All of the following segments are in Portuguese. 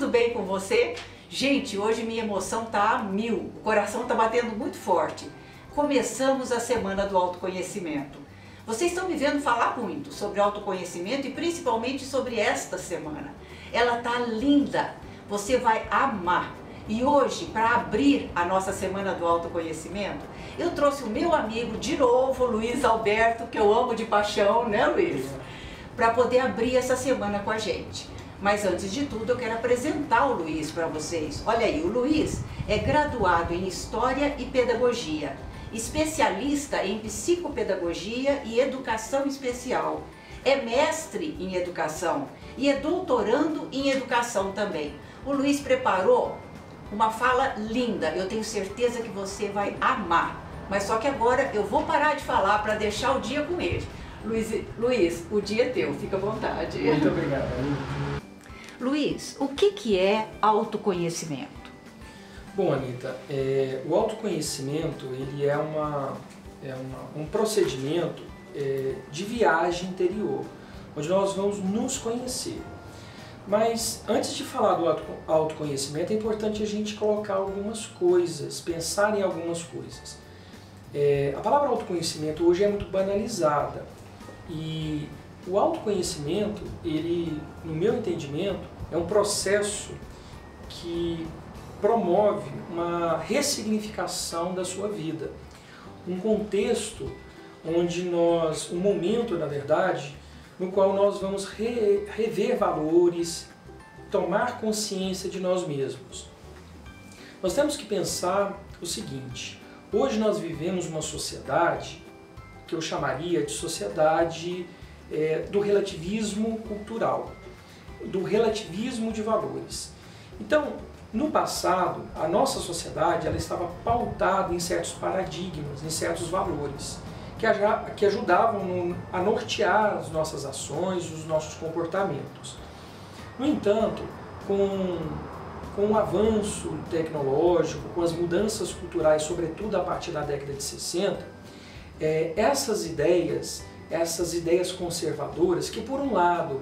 tudo bem com você? Gente, hoje minha emoção tá a mil, o coração tá batendo muito forte. Começamos a semana do autoconhecimento. Vocês estão me vendo falar muito sobre autoconhecimento e principalmente sobre esta semana. Ela tá linda, você vai amar. E hoje, para abrir a nossa semana do autoconhecimento, eu trouxe o meu amigo de novo, Luiz Alberto, que eu amo de paixão, né, Luiz? Para poder abrir essa semana com a gente. Mas antes de tudo eu quero apresentar o Luiz para vocês. Olha aí, o Luiz é graduado em História e Pedagogia, especialista em Psicopedagogia e Educação Especial, é mestre em Educação e é doutorando em Educação também. O Luiz preparou uma fala linda, eu tenho certeza que você vai amar. Mas só que agora eu vou parar de falar para deixar o dia com ele. Luiz, o dia é teu, fica à vontade. Muito obrigado, Anitta. Luiz, o que é autoconhecimento? Bom, Anitta, o autoconhecimento ele é um procedimento de viagem interior, onde nós vamos nos conhecer. Mas antes de falar do autoconhecimento, é importante a gente colocar algumas coisas, pensar em algumas coisas. A palavra autoconhecimento hoje é muito banalizada e o autoconhecimento, ele, no meu entendimento, é um processo que promove uma ressignificação da sua vida. Um contexto onde um momento, na verdade, no qual nós vamos rever valores, tomar consciência de nós mesmos. Nós temos que pensar o seguinte: hoje nós vivemos uma sociedade que eu chamaria de sociedade do relativismo cultural, do relativismo de valores. Então, no passado, a nossa sociedade ela estava pautada em certos paradigmas, em certos valores, que ajudavam a nortear as nossas ações, os nossos comportamentos. No entanto, com o avanço tecnológico, com as mudanças culturais, sobretudo a partir da década de 60, essas ideias conservadoras, que por um lado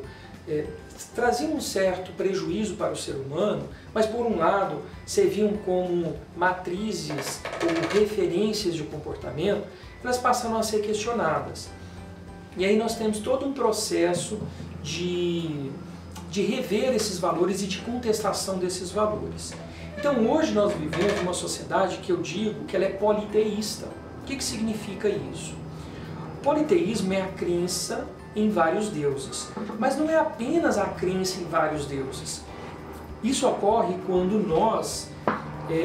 traziam um certo prejuízo para o ser humano, mas por um lado serviam como matrizes ou referências de comportamento, elas passaram a ser questionadas. E aí nós temos todo um processo de rever esses valores e de contestação desses valores. Então hoje nós vivemos uma sociedade que eu digo que ela é politeísta. O que significa isso? O politeísmo é a crença em vários deuses, mas não é apenas a crença em vários deuses. Isso ocorre quando nós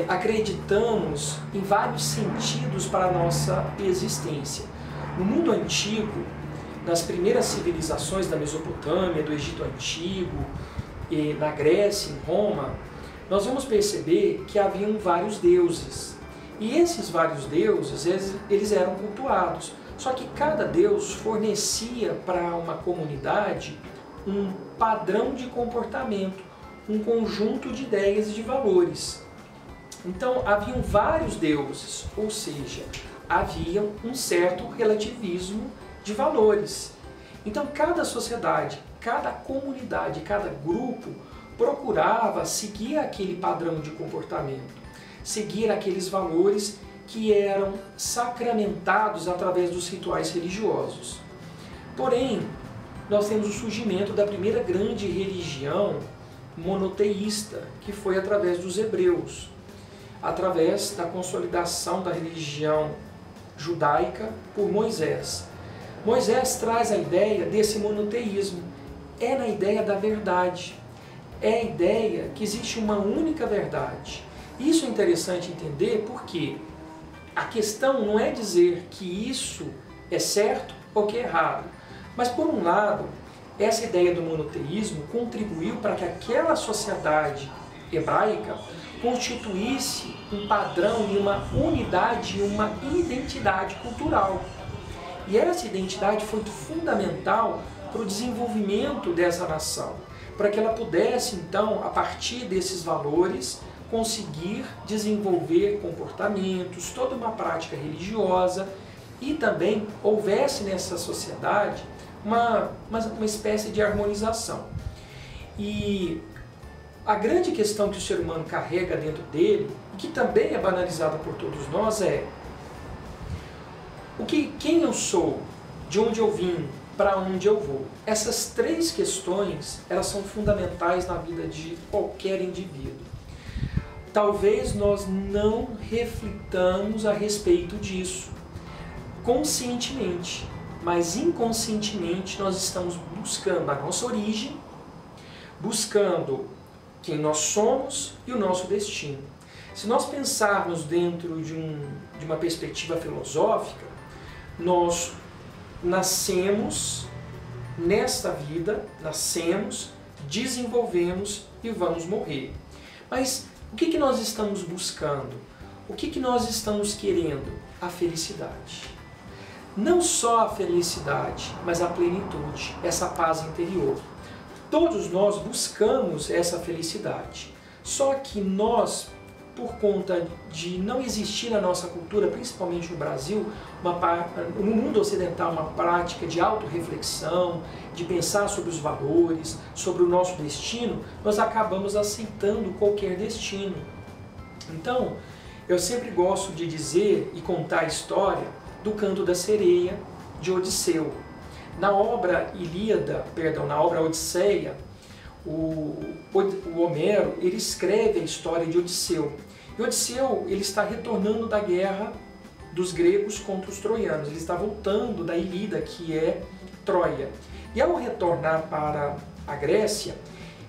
acreditamos em vários sentidos para a nossa existência. No mundo antigo, nas primeiras civilizações da Mesopotâmia, do Egito Antigo, na Grécia, em Roma, nós vamos perceber que haviam vários deuses. E esses vários deuses, eles eram cultuados. Só que cada deus fornecia para uma comunidade um padrão de comportamento, um conjunto de ideias e de valores. Então haviam vários deuses, ou seja, havia um certo relativismo de valores. Então cada sociedade, cada comunidade, cada grupo procurava seguir aquele padrão de comportamento, seguir aqueles valores que eram sacramentados através dos rituais religiosos. Porém, nós temos o surgimento da primeira grande religião monoteísta, que foi através dos hebreus, através da consolidação da religião judaica por Moisés. Moisés traz a ideia desse monoteísmo, é na ideia da verdade, é a ideia que existe uma única verdade. Isso é interessante entender porque a questão não é dizer que isso é certo ou que é errado, mas por um lado, essa ideia do monoteísmo contribuiu para que aquela sociedade hebraica constituísse um padrão e uma unidade e uma identidade cultural. E essa identidade foi fundamental para o desenvolvimento dessa nação, para que ela pudesse então, a partir desses valores, conseguir desenvolver comportamentos, toda uma prática religiosa e também houvesse nessa sociedade uma espécie de harmonização. E a grande questão que o ser humano carrega dentro dele, e que também é banalizada por todos nós, é quem eu sou, de onde eu vim, para onde eu vou. Essas três questões, elas são fundamentais na vida de qualquer indivíduo. Talvez nós não reflitamos a respeito disso conscientemente, mas inconscientemente nós estamos buscando a nossa origem, buscando quem nós somos e o nosso destino. Se nós pensarmos dentro de uma perspectiva filosófica, nós nascemos nesta vida, nascemos, desenvolvemos e vamos morrer. Mas o que nós estamos buscando? O que nós estamos querendo? A felicidade. Não só a felicidade, mas a plenitude, essa paz interior. Todos nós buscamos essa felicidade. Só que nós, por conta de não existir na nossa cultura, principalmente no Brasil, no mundo ocidental, uma prática de autorreflexão, de pensar sobre os valores, sobre o nosso destino, nós acabamos aceitando qualquer destino. Então, eu sempre gosto de dizer e contar a história do Canto da Sereia de Odisseu. Na obra na obra Odisseia, o Homero ele escreve a história de Odisseu. E Odisseu ele está retornando da guerra dos gregos contra os troianos. Ele está voltando da Ilíada, que é Troia. E ao retornar para a Grécia,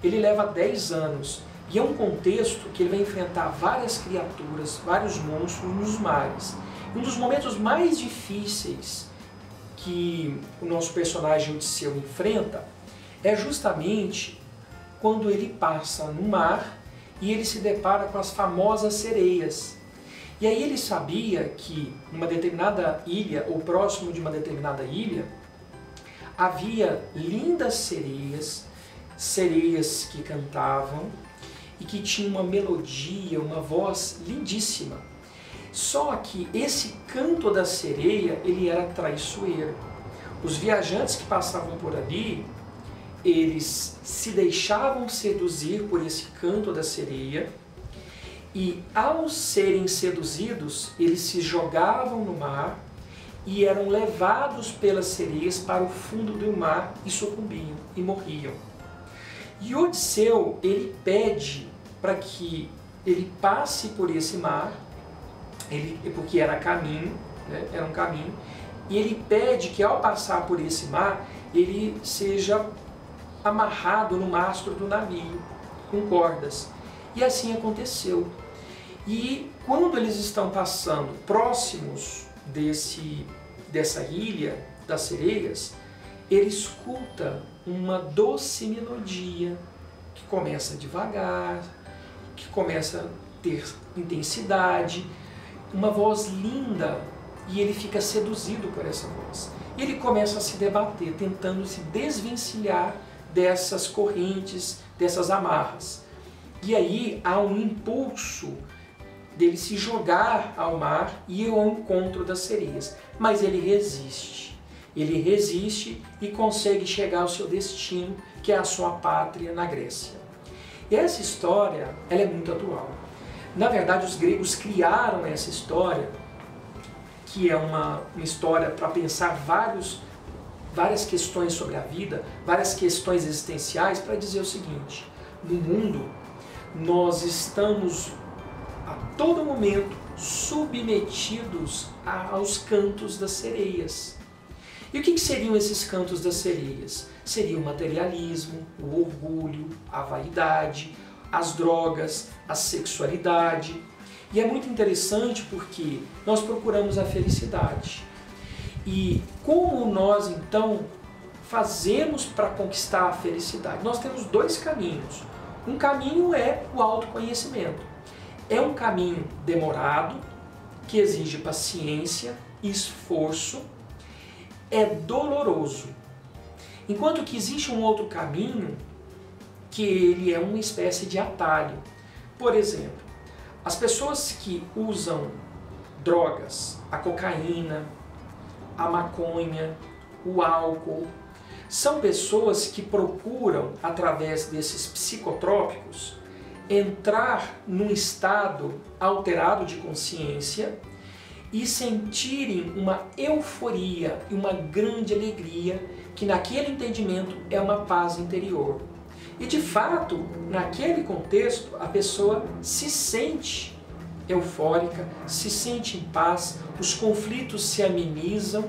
ele leva 10 anos. E é um contexto que ele vai enfrentar várias criaturas, vários monstros nos mares. Um dos momentos mais difíceis que o nosso personagem Odisseu enfrenta é justamente quando ele passa no mar e ele se depara com as famosas sereias. E aí ele sabia que numa determinada ilha, ou próximo de uma determinada ilha, havia lindas sereias, sereias que cantavam e que tinham uma melodia, uma voz lindíssima. Só que esse canto da sereia, ele era traiçoeiro. Os viajantes que passavam por ali, eles se deixavam seduzir por esse canto da sereia e, ao serem seduzidos, eles se jogavam no mar e eram levados pelas sereias para o fundo do mar e sucumbiam e morriam. E Odisseu, ele pede para que ele passe por esse mar, porque era caminho, né, era um caminho, e ele pede que ao passar por esse mar, ele seja amarrado no mastro do navio, com cordas. E assim aconteceu. E quando eles estão passando próximos dessa ilha das sereias, ele escuta uma doce melodia que começa devagar, que começa a ter intensidade, uma voz linda, e ele fica seduzido por essa voz. E ele começa a se debater, tentando se desvencilhar dessas correntes, dessas amarras. E aí há um impulso dele se jogar ao mar e ir ao encontro das sereias. Mas ele resiste. Ele resiste e consegue chegar ao seu destino, que é a sua pátria na Grécia. E essa história, ela é muito atual. Na verdade, os gregos criaram essa história, que é uma história para pensar várias questões sobre a vida, várias questões existenciais, para dizer o seguinte: no mundo, nós estamos a todo momento submetidos aos cantos das sereias. E o que seriam esses cantos das sereias? Seria o materialismo, o orgulho, a vaidade, as drogas, a sexualidade. E é muito interessante porque nós procuramos a felicidade. E como nós então fazemos para conquistar a felicidade? Nós temos dois caminhos. Um caminho é o autoconhecimento. É um caminho demorado, que exige paciência, esforço, é doloroso. Enquanto que existe um outro caminho, que ele é uma espécie de atalho. Por exemplo, as pessoas que usam drogas, a cocaína, a maconha, o álcool, são pessoas que procuram, através desses psicotrópicos, entrar num estado alterado de consciência e sentirem uma euforia e uma grande alegria, que naquele entendimento é uma paz interior. E de fato, naquele contexto, a pessoa se sente eufórica, se sente em paz, os conflitos se amenizam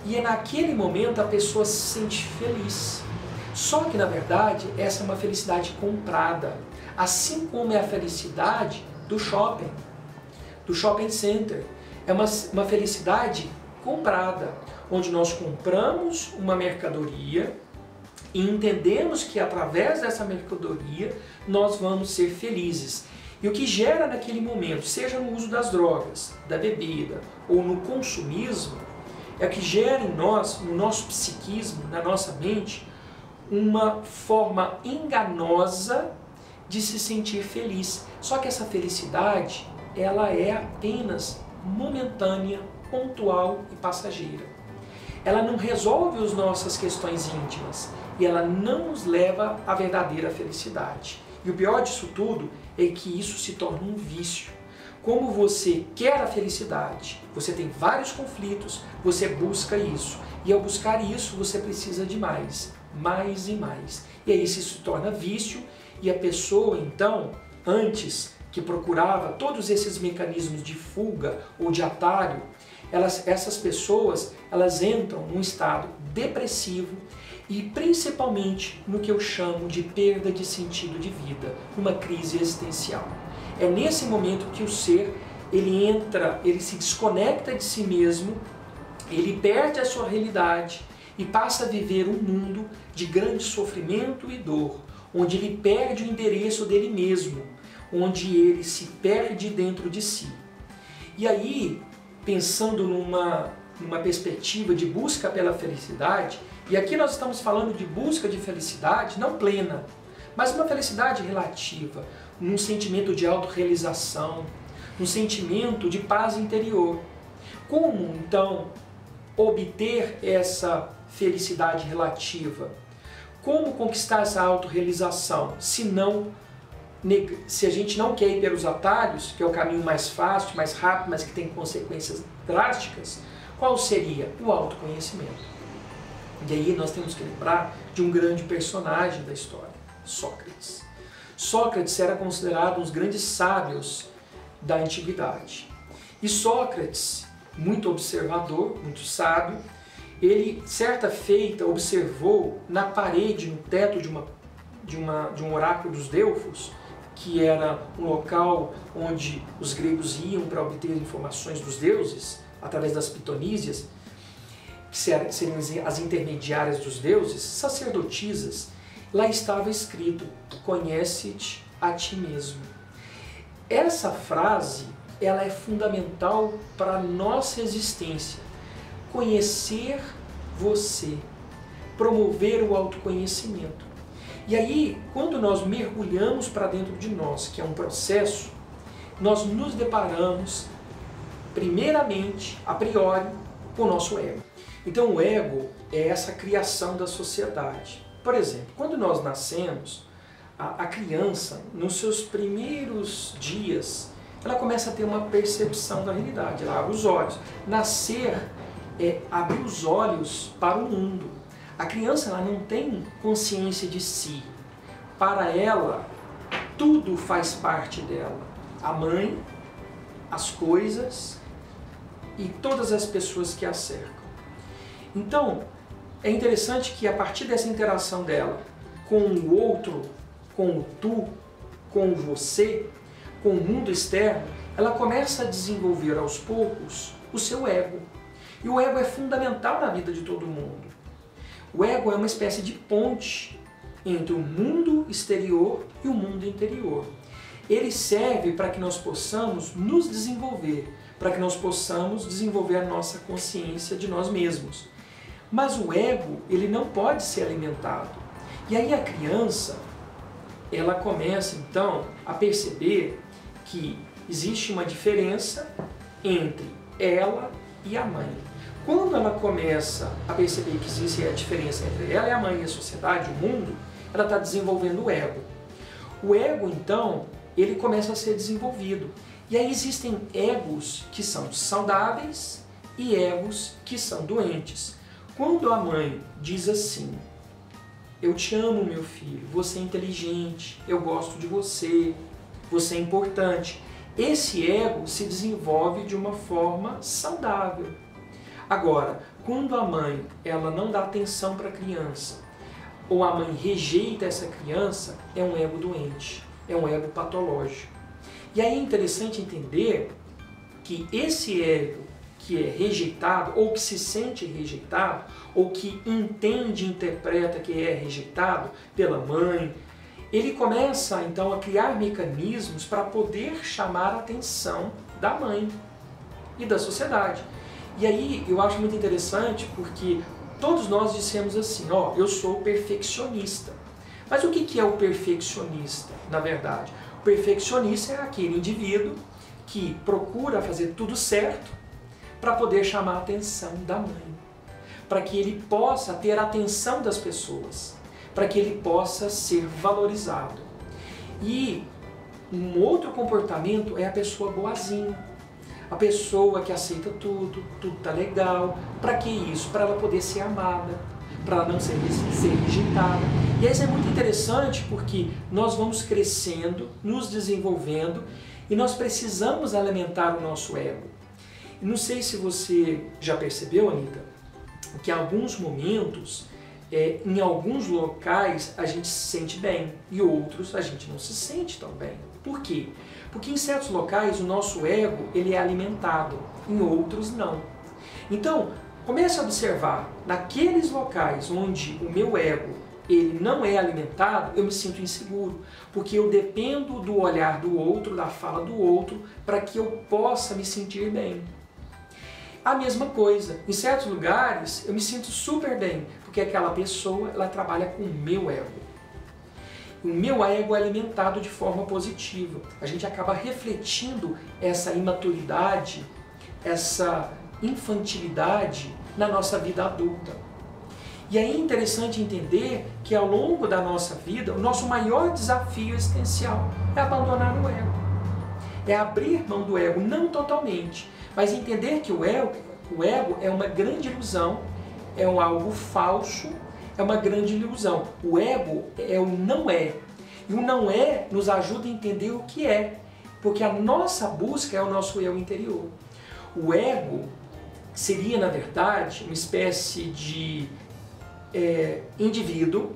e naquele momento a pessoa se sente feliz. Só que na verdade essa é uma felicidade comprada, assim como é a felicidade do shopping center. É uma felicidade comprada, onde nós compramos uma mercadoria e entendemos que através dessa mercadoria nós vamos ser felizes. E o que gera naquele momento, seja no uso das drogas, da bebida ou no consumismo, é o que gera em nós, no nosso psiquismo, na nossa mente, uma forma enganosa de se sentir feliz. Só que essa felicidade, ela é apenas momentânea, pontual e passageira. Ela não resolve as nossas questões íntimas e ela não nos leva à verdadeira felicidade. E o pior disso tudo é que isso se torna um vício. Como você quer a felicidade, você tem vários conflitos, você busca isso. E ao buscar isso, você precisa de mais e mais. E aí isso se torna vício e a pessoa, então, antes que procurava todos esses mecanismos de fuga ou de atalho, essas pessoas elas entram num estado depressivo e principalmente no que eu chamo de perda de sentido de vida, uma crise existencial. É nesse momento que o ser ele se desconecta de si mesmo, ele perde a sua realidade e passa a viver um mundo de grande sofrimento e dor, onde ele perde o endereço dele mesmo, onde ele se perde dentro de si. E aí, pensando numa perspectiva de busca pela felicidade, e aqui nós estamos falando de busca de felicidade não plena, mas uma felicidade relativa, num sentimento de autorrealização, num sentimento de paz interior. Como, então, obter essa felicidade relativa? Como conquistar essa autorrealização? Se a gente não quer ir pelos atalhos, que é o caminho mais fácil, mais rápido, mas que tem consequências drásticas, qual seria? O autoconhecimento. E aí nós temos que lembrar de um grande personagem da história, Sócrates. Sócrates era considerado um dos grandes sábios da antiguidade. E Sócrates, muito observador, muito sábio, ele, certa feita, observou na parede, no teto de um oráculo dos Delfos, que era um local onde os gregos iam para obter informações dos deuses, através das pitonísias, que seriam as intermediárias dos deuses, sacerdotisas. Lá estava escrito: conhece-te a ti mesmo. Essa frase ela é fundamental para a nossa existência. Conhecer você, promover o autoconhecimento. E aí, quando nós mergulhamos para dentro de nós, que é um processo, nós nos deparamos, primeiramente, a priori, com o nosso ego. Então o ego é essa criação da sociedade. Por exemplo, quando nós nascemos, a criança, nos seus primeiros dias, ela começa a ter uma percepção da realidade, ela abre os olhos. Nascer é abrir os olhos para o mundo. A criança ela não tem consciência de si. Para ela, tudo faz parte dela. A mãe, as coisas e todas as pessoas que a cercam. Então, é interessante que a partir dessa interação dela com o outro, com o tu, com o você, com o mundo externo, ela começa a desenvolver aos poucos o seu ego. E o ego é fundamental na vida de todo mundo. O ego é uma espécie de ponte entre o mundo exterior e o mundo interior. Ele serve para que nós possamos nos desenvolver, para que nós possamos desenvolver a nossa consciência de nós mesmos. Mas o ego, ele não pode ser alimentado. E aí a criança, ela começa então a perceber que existe uma diferença entre ela e a mãe. Quando ela começa a perceber que existe a diferença entre ela e a mãe, a sociedade, o mundo, ela está desenvolvendo o ego. O ego, então, ele começa a ser desenvolvido. E aí existem egos que são saudáveis e egos que são doentes. Quando a mãe diz assim: eu te amo, meu filho, você é inteligente, eu gosto de você, você é importante. Esse ego se desenvolve de uma forma saudável. Agora, quando a mãe ela não dá atenção para a criança, ou a mãe rejeita essa criança, é um ego doente, é um ego patológico. E aí é interessante entender que esse ego que é rejeitado, ou que se sente rejeitado, ou que entende e interpreta que é rejeitado pela mãe, ele começa então a criar mecanismos para poder chamar a atenção da mãe e da sociedade. E aí eu acho muito interessante porque todos nós dissemos assim: ó, eu sou perfeccionista. Mas o que é o perfeccionista, na verdade? O perfeccionista é aquele indivíduo que procura fazer tudo certo para poder chamar a atenção da mãe, para que ele possa ter a atenção das pessoas, para que ele possa ser valorizado. E um outro comportamento é a pessoa boazinha, a pessoa que aceita tudo tá legal. Para que isso? Para ela poder ser amada, para ela não ser rejeitada. E isso é muito interessante porque nós vamos crescendo, nos desenvolvendo e nós precisamos alimentar o nosso ego. Não sei se você já percebeu, Anitta, que em alguns momentos, em alguns locais a gente se sente bem e outros a gente não se sente tão bem. Por quê? Porque em certos locais o nosso ego ele é alimentado, em outros não. Então, comece a observar, naqueles locais onde o meu ego ele não é alimentado, eu me sinto inseguro, porque eu dependo do olhar do outro, da fala do outro, para que eu possa me sentir bem. A mesma coisa, em certos lugares eu me sinto super bem, porque aquela pessoa ela trabalha com o meu ego. O meu ego é alimentado de forma positiva. A gente acaba refletindo essa imaturidade, essa infantilidade na nossa vida adulta. E aí é interessante entender que ao longo da nossa vida, o nosso maior desafio existencial é abandonar o ego. É abrir mão do ego, não totalmente, mas entender que o ego é uma grande ilusão, é algo falso, é uma grande ilusão. O ego é o não é. E o não é nos ajuda a entender o que é, porque a nossa busca é o nosso eu interior. O ego seria, na verdade, uma espécie de indivíduo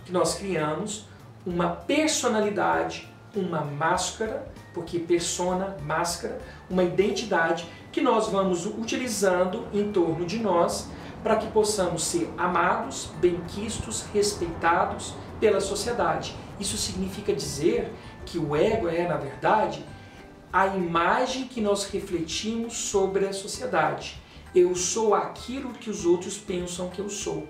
que nós criamos, uma personalidade, uma máscara, porque persona, máscara, uma identidade que nós vamos utilizando em torno de nós para que possamos ser amados, benquistos, respeitados pela sociedade. Isso significa dizer que o ego é, na verdade, a imagem que nós refletimos sobre a sociedade. Eu sou aquilo que os outros pensam que eu sou.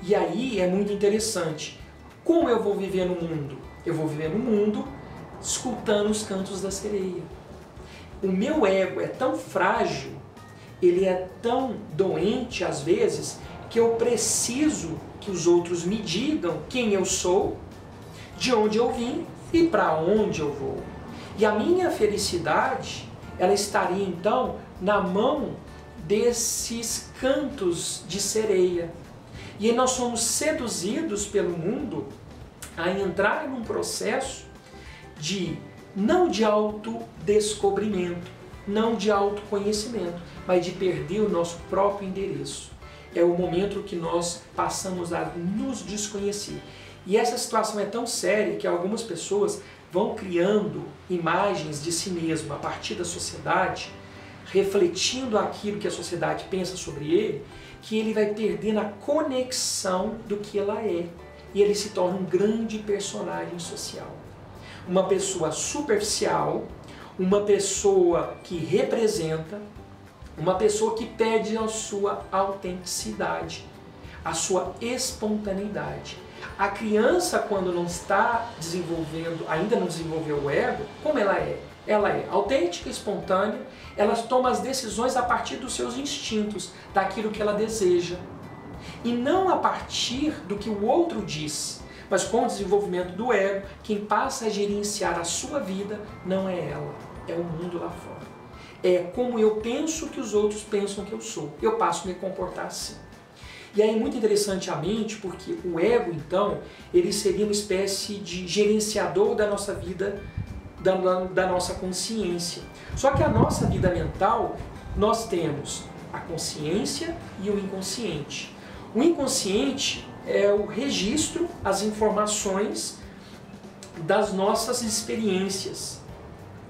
E aí é muito interessante. Como eu vou viver no mundo? Eu vou viver no mundo escutando os cantos da sereia. O meu ego é tão frágil, ele é tão doente às vezes, que eu preciso que os outros me digam quem eu sou, de onde eu vim e para onde eu vou. E a minha felicidade, ela estaria então na mão desses cantos de sereia. E aí nós somos seduzidos pelo mundo a entrar num processo não de autodescobrimento, não de autoconhecimento, mas de perder o nosso próprio endereço. É o momento que nós passamos a nos desconhecer. E essa situação é tão séria que algumas pessoas vão criando imagens de si mesmo a partir da sociedade, refletindo aquilo que a sociedade pensa sobre ele, que ele vai perdendo a conexão do que ela é. E ele se torna um grande personagem social. Uma pessoa superficial, uma pessoa que representa, uma pessoa que perde a sua autenticidade, a sua espontaneidade. A criança, quando não está desenvolvendo, ainda não desenvolveu o ego, como ela é? Ela é autêntica, espontânea, ela toma as decisões a partir dos seus instintos, daquilo que ela deseja. E não a partir do que o outro diz. Mas com o desenvolvimento do ego, quem passa a gerenciar a sua vida não é ela, é o mundo lá fora. É como eu penso que os outros pensam que eu sou. Eu passo a me comportar assim. E aí é muito interessante a mente, porque o ego, então, ele seria uma espécie de gerenciador da nossa vida, da nossa consciência. Só que a nossa vida mental, nós temos a consciência e o inconsciente. O inconsciente é o registro, as informações das nossas experiências.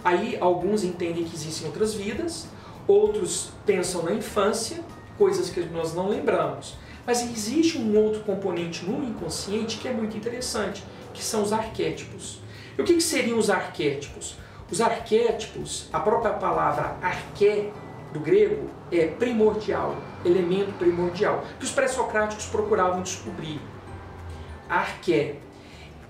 Aí alguns entendem que existem outras vidas, outros pensam na infância, coisas que nós não lembramos. Mas existe um outro componente no inconsciente que é muito interessante, que são os arquétipos. E o que seriam os arquétipos? Os arquétipos, a própria palavra arqué, do grego, é primordial, elemento primordial, que os pré-socráticos procuravam descobrir. Arqué.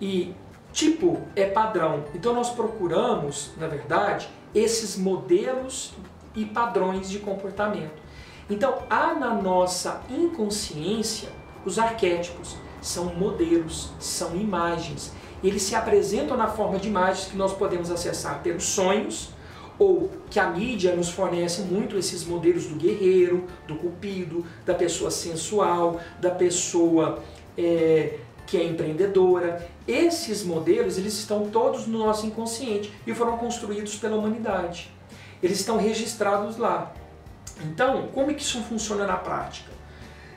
E tipo é padrão. Então nós procuramos, na verdade, esses modelos e padrões de comportamento. Então há na nossa inconsciência os arquétipos, são modelos, são imagens. Eles se apresentam na forma de imagens que nós podemos acessar pelos sonhos, ou que a mídia nos fornece muito esses modelos do guerreiro, do cupido, da pessoa sensual, da pessoa que é empreendedora. Esses modelos, eles estão todos no nosso inconsciente e foram construídos pela humanidade. Eles estão registrados lá. Então, como é que isso funciona na prática?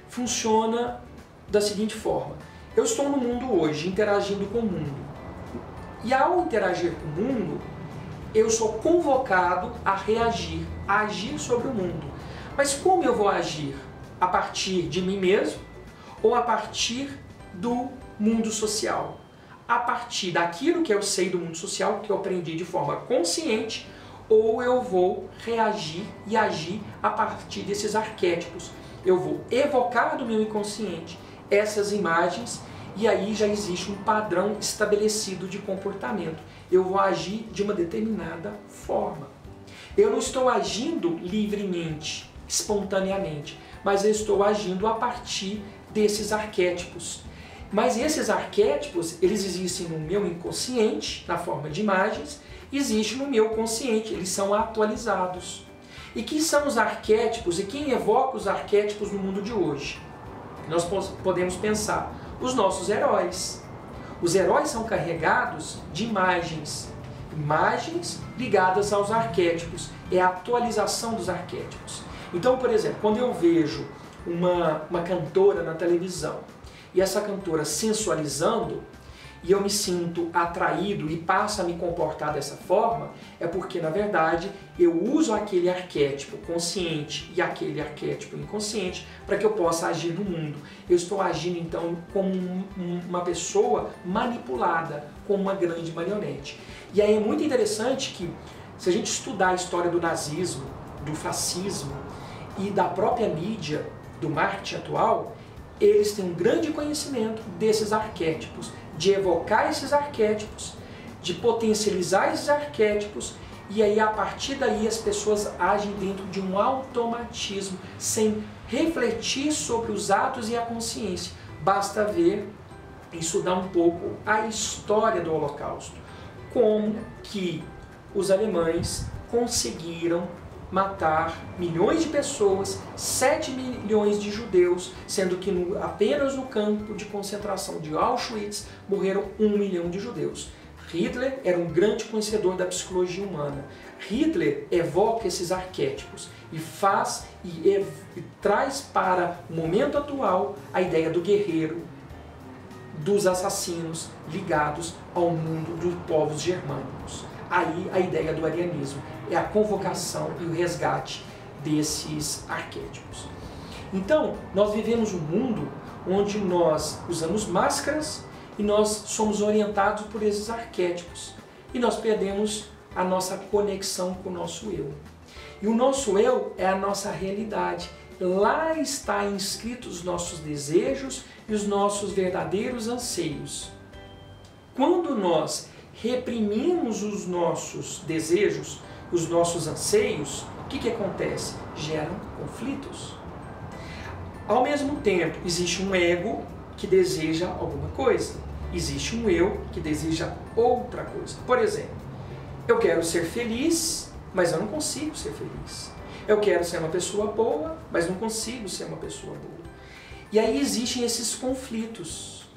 Funciona da seguinte forma. Eu estou no mundo hoje, interagindo com o mundo. E ao interagir com o mundo, eu sou convocado a reagir, a agir sobre o mundo. Mas como eu vou agir? A partir de mim mesmo ou a partir do mundo social? A partir daquilo que eu sei do mundo social, que eu aprendi de forma consciente, ou eu vou reagir e agir a partir desses arquétipos. Eu vou evocar do meu inconsciente essas imagens e aí já existe um padrão estabelecido de comportamento. Eu vou agir de uma determinada forma. Eu não estou agindo livremente, espontaneamente, mas eu estou agindo a partir desses arquétipos. Mas esses arquétipos, eles existem no meu inconsciente, na forma de imagens, existem no meu consciente, eles são atualizados. E quem são os arquétipos e quem evoca os arquétipos no mundo de hoje? Nós podemos pensar, os nossos heróis. Os heróis são carregados de imagens, imagens ligadas aos arquétipos, é a atualização dos arquétipos. Então, por exemplo, quando eu vejo uma cantora na televisão e essa cantora sensualizando, e eu me sinto atraído e passo a me comportar dessa forma, é porque, na verdade, eu uso aquele arquétipo consciente e aquele arquétipo inconsciente para que eu possa agir no mundo. Eu estou agindo, então, como uma pessoa manipulada, como uma grande marionete. E aí é muito interessante que, se a gente estudar a história do nazismo, do fascismo e da própria mídia, do marketing atual, eles têm um grande conhecimento desses arquétipos, de evocar esses arquétipos, de potencializar esses arquétipos, e aí a partir daí as pessoas agem dentro de um automatismo, sem refletir sobre os atos e a consciência. Basta ver e estudar um pouco a história do Holocausto, como que os alemães conseguiram matar milhões de pessoas, 7 milhões de judeus, sendo que apenas no campo de concentração de Auschwitz morreram 1 milhão de judeus. Hitler era um grande conhecedor da psicologia humana. Hitler evoca esses arquétipos e faz e traz para o momento atual a ideia do guerreiro, dos assassinos ligados ao mundo dos povos germânicos. Aí a ideia do arianismo é a convocação e o resgate desses arquétipos. Então, nós vivemos um mundo onde nós usamos máscaras e nós somos orientados por esses arquétipos. E nós perdemos a nossa conexão com o nosso eu. E o nosso eu é a nossa realidade. Lá está inscritos os nossos desejos e os nossos verdadeiros anseios. Quando nós reprimimos os nossos desejos, os nossos anseios, o que acontece? Geram conflitos. Ao mesmo tempo, existe um ego que deseja alguma coisa. existe um eu que deseja outra coisa. Por exemplo, eu quero ser feliz, mas eu não consigo ser feliz. Eu quero ser uma pessoa boa, mas não consigo ser uma pessoa boa. E aí existem esses conflitos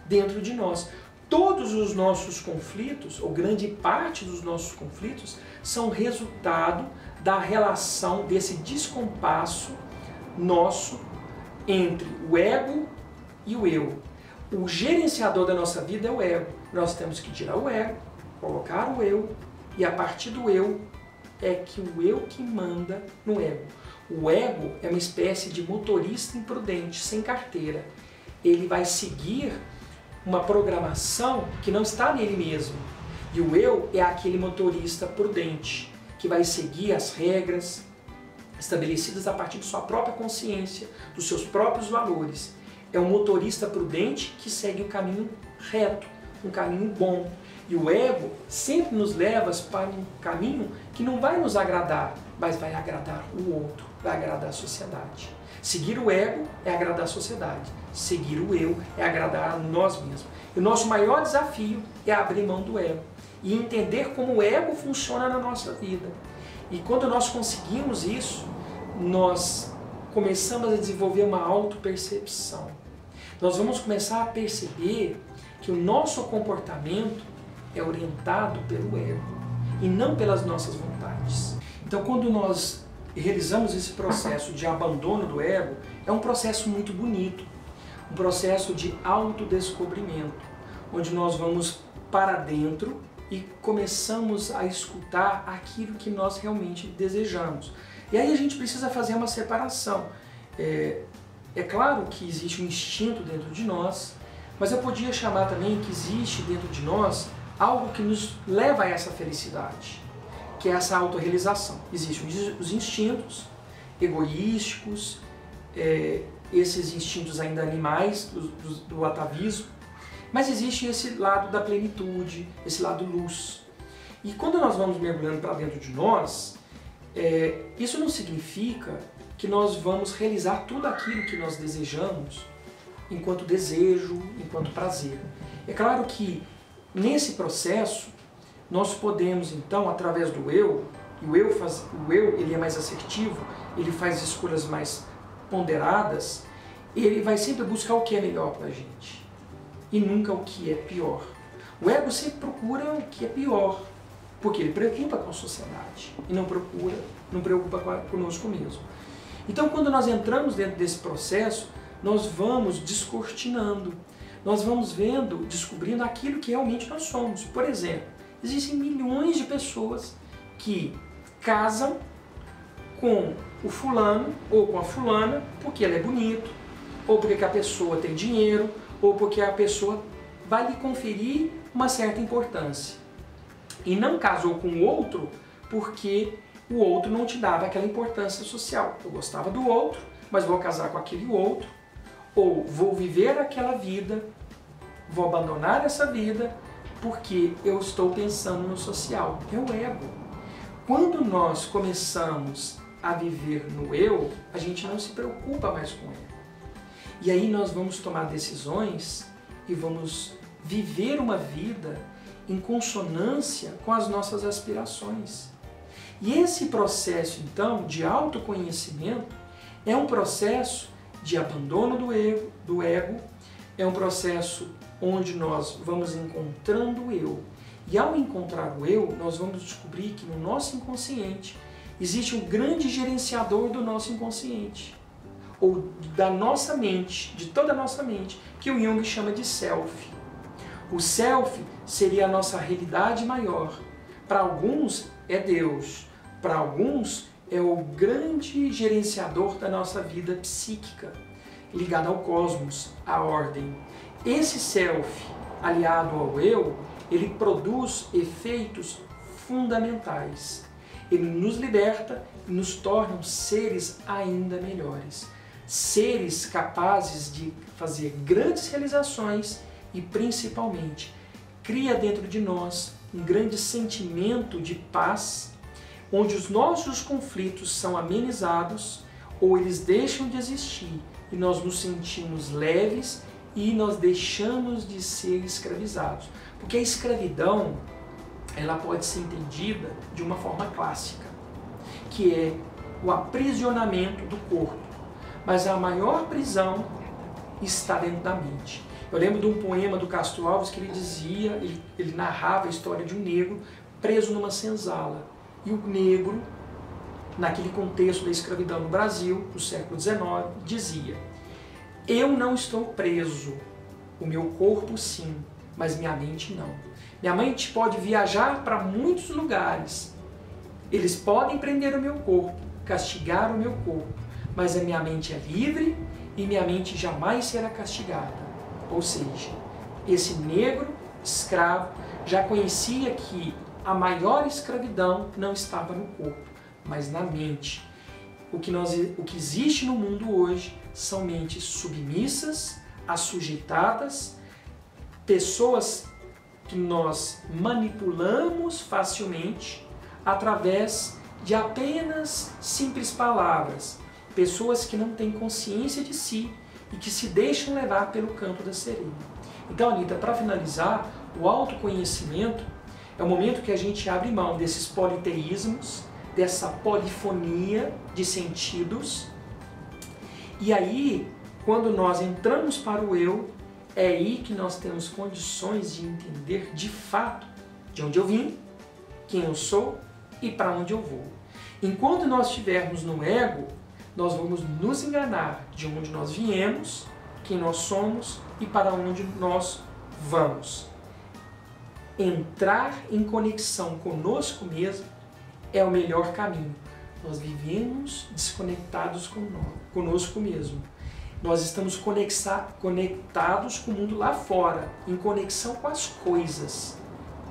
dentro de nós. Todos os nossos conflitos, ou grande parte dos nossos conflitos, são resultado da relação, desse descompasso nosso entre o ego e o eu. O gerenciador da nossa vida é o ego. Nós temos que tirar o ego, colocar o eu, e a partir do eu é que o eu que manda no ego. O ego é uma espécie de motorista imprudente, sem carteira. Ele vai seguir uma programação que não está nele mesmo. E o eu é aquele motorista prudente, que vai seguir as regras estabelecidas a partir de sua própria consciência, dos seus próprios valores. É um motorista prudente que segue o caminho reto, um caminho bom. E o ego sempre nos leva para um caminho que não vai nos agradar, mas vai agradar o outro, vai agradar a sociedade. Seguir o ego é agradar a sociedade. Seguir o eu é agradar a nós mesmos. E o nosso maior desafio é abrir mão do ego e entender como o ego funciona na nossa vida. E quando nós conseguimos isso, nós começamos a desenvolver uma autopercepção. Nós vamos começar a perceber que o nosso comportamento é orientado pelo ego e não pelas nossas vontades. Então, quando nós realizamos esse processo de abandono do ego, é um processo muito bonito, um processo de autodescobrimento, onde nós vamos para dentro e começamos a escutar aquilo que nós realmente desejamos. E aí a gente precisa fazer uma separação. É claro que existe um instinto dentro de nós, mas eu podia chamar também que existe dentro de nós algo que nos leva a essa felicidade, que é essa autorrealização. Existem os instintos egoísticos, esses instintos ainda animais, do atavismo, mas existe esse lado da plenitude, esse lado luz. E quando nós vamos mergulhando para dentro de nós, isso não significa que nós vamos realizar tudo aquilo que nós desejamos enquanto desejo, enquanto prazer. É claro que nesse processo nós podemos então, através do eu, e o eu ele é mais assertivo, ele faz escolhas mais ponderadas, ele vai sempre buscar o que é melhor para a gente e nunca o que é pior. O ego sempre procura o que é pior, porque ele preocupa com a sociedade e não preocupa conosco mesmo. Então, quando nós entramos dentro desse processo, nós vamos descortinando, nós vamos vendo, descobrindo aquilo que realmente nós somos. Por exemplo, existem milhões de pessoas que casam com o fulano ou com a fulana porque ela é bonito, ou porque a pessoa tem dinheiro, ou porque a pessoa vai lhe conferir uma certa importância. E não casou com o outro porque o outro não te dava aquela importância social. Eu gostava do outro, mas vou casar com aquele outro, ou vou viver aquela vida, vou abandonar essa vida porque eu estou pensando no social. É o ego. Quando nós começamos a viver no eu, a gente não se preocupa mais com ele. E aí nós vamos tomar decisões e vamos viver uma vida em consonância com as nossas aspirações. E esse processo, então, de autoconhecimento é um processo de abandono do ego, é um processo onde nós vamos encontrando o eu. E ao encontrar o eu, nós vamos descobrir que no nosso inconsciente existe um grande gerenciador do nosso inconsciente, ou da nossa mente, de toda a nossa mente, que o Jung chama de self. O self seria a nossa realidade maior. Para alguns é Deus, para alguns é o grande gerenciador da nossa vida psíquica, ligado ao cosmos, à ordem. Esse self, aliado ao eu, ele produz efeitos fundamentais. Ele nos liberta e nos torna seres ainda melhores. Seres capazes de fazer grandes realizações e, principalmente, cria dentro de nós um grande sentimento de paz, onde os nossos conflitos são amenizados ou eles deixam de existir e nós nos sentimos leves e nós deixamos de ser escravizados. Porque a escravidão, ela pode ser entendida de uma forma clássica, que é o aprisionamento do corpo. Mas a maior prisão está dentro da mente. Eu lembro de um poema do Castro Alves que ele dizia, ele narrava a história de um negro preso numa senzala. E o negro, naquele contexto da escravidão no Brasil, no século XIX, dizia: eu não estou preso, o meu corpo sim, mas minha mente não. Minha mente pode viajar para muitos lugares, eles podem prender o meu corpo, castigar o meu corpo, mas a minha mente é livre e minha mente jamais será castigada. Ou seja, esse negro escravo já conhecia que a maior escravidão não estava no corpo, mas na mente. O que existe no mundo hoje são mentes submissas, assujeitadas, pessoas que nós manipulamos facilmente através de apenas simples palavras. Pessoas que não têm consciência de si e que se deixam levar pelo canto da sereia. Então, Anita, para finalizar, o autoconhecimento é o momento que a gente abre mão desses politeísmos, dessa polifonia de sentidos. E aí, quando nós entramos para o eu, é aí que nós temos condições de entender de fato de onde eu vim, quem eu sou e para onde eu vou. Enquanto nós estivermos no ego, nós vamos nos enganar de onde nós viemos, quem nós somos e para onde nós vamos. Entrar em conexão conosco mesmo é o melhor caminho. Nós vivemos desconectados conosco mesmo. Nós estamos conectados com o mundo lá fora, em conexão com as coisas,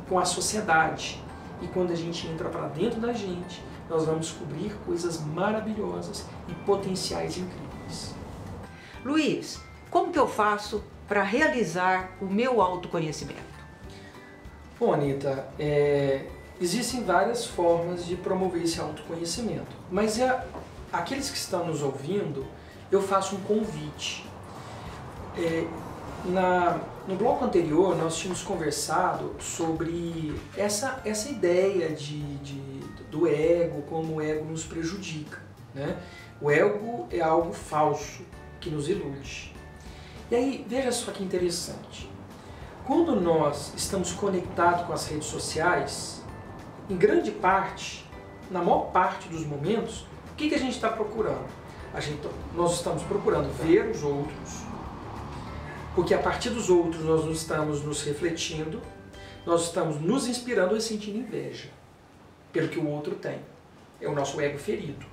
com a sociedade. E quando a gente entra para dentro da gente, nós vamos descobrir coisas maravilhosas e potenciais incríveis. Luiz, como que eu faço para realizar o meu autoconhecimento? Bom, Anita, existem várias formas de promover esse autoconhecimento, mas aqueles que estão nos ouvindo, eu faço um convite. No bloco anterior, nós tínhamos conversado sobre essa ideia do ego, como o ego nos prejudica, né? O ego é algo falso que nos ilude. E aí, veja só que interessante. Quando nós estamos conectados com as redes sociais, em grande parte, na maior parte dos momentos, o que a gente está procurando? Nós estamos procurando ver os outros, porque a partir dos outros nós estamos nos refletindo, nós estamos nos inspirando e sentindo inveja pelo que o outro tem. É o nosso ego ferido.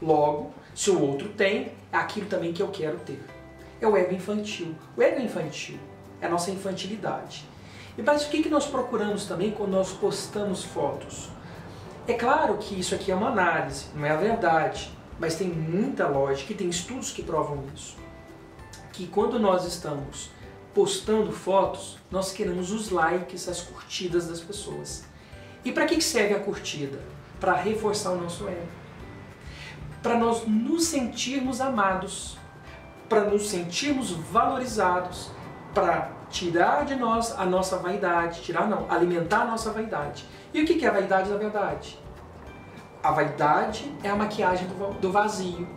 Logo, se o outro tem, é aquilo também que eu quero ter. É o ego infantil. O ego infantil é a nossa infantilidade. Mas o que nós procuramos também quando nós postamos fotos? É claro que isso aqui é uma análise, não é a verdade, mas tem muita lógica e tem estudos que provam isso. Que quando nós estamos postando fotos, nós queremos os likes, as curtidas das pessoas. E para que serve a curtida? Para reforçar o nosso ego. Para nós nos sentirmos amados, para nos sentirmos valorizados, para tirar de nós a nossa vaidade, alimentar a nossa vaidade. E o que é a vaidade na verdade? A vaidade é a maquiagem do vazio.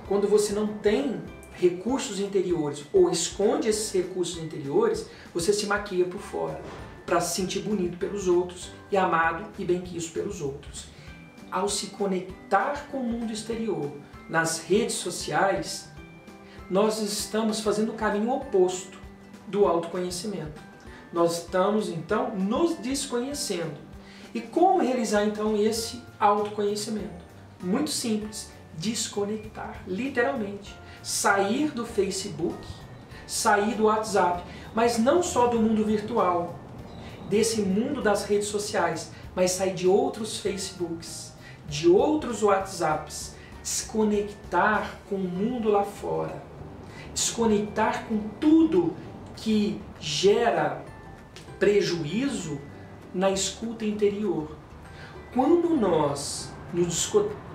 Quando você não tem recursos interiores ou esconde esses recursos interiores, você se maquia por fora para se sentir bonito pelos outros e amado e bem-quisto pelos outros. Ao se conectar com o mundo exterior nas redes sociais, nós estamos fazendo o caminho oposto do autoconhecimento. Nós estamos então nos desconhecendo. E como realizar então esse autoconhecimento? Muito simples, desconectar, literalmente. Sair do Facebook, sair do WhatsApp, mas não só do mundo virtual, desse mundo das redes sociais, mas sair de outros Facebooks, de outros WhatsApps, desconectar com o mundo lá fora, desconectar com tudo que gera prejuízo na escuta interior. Quando nós nos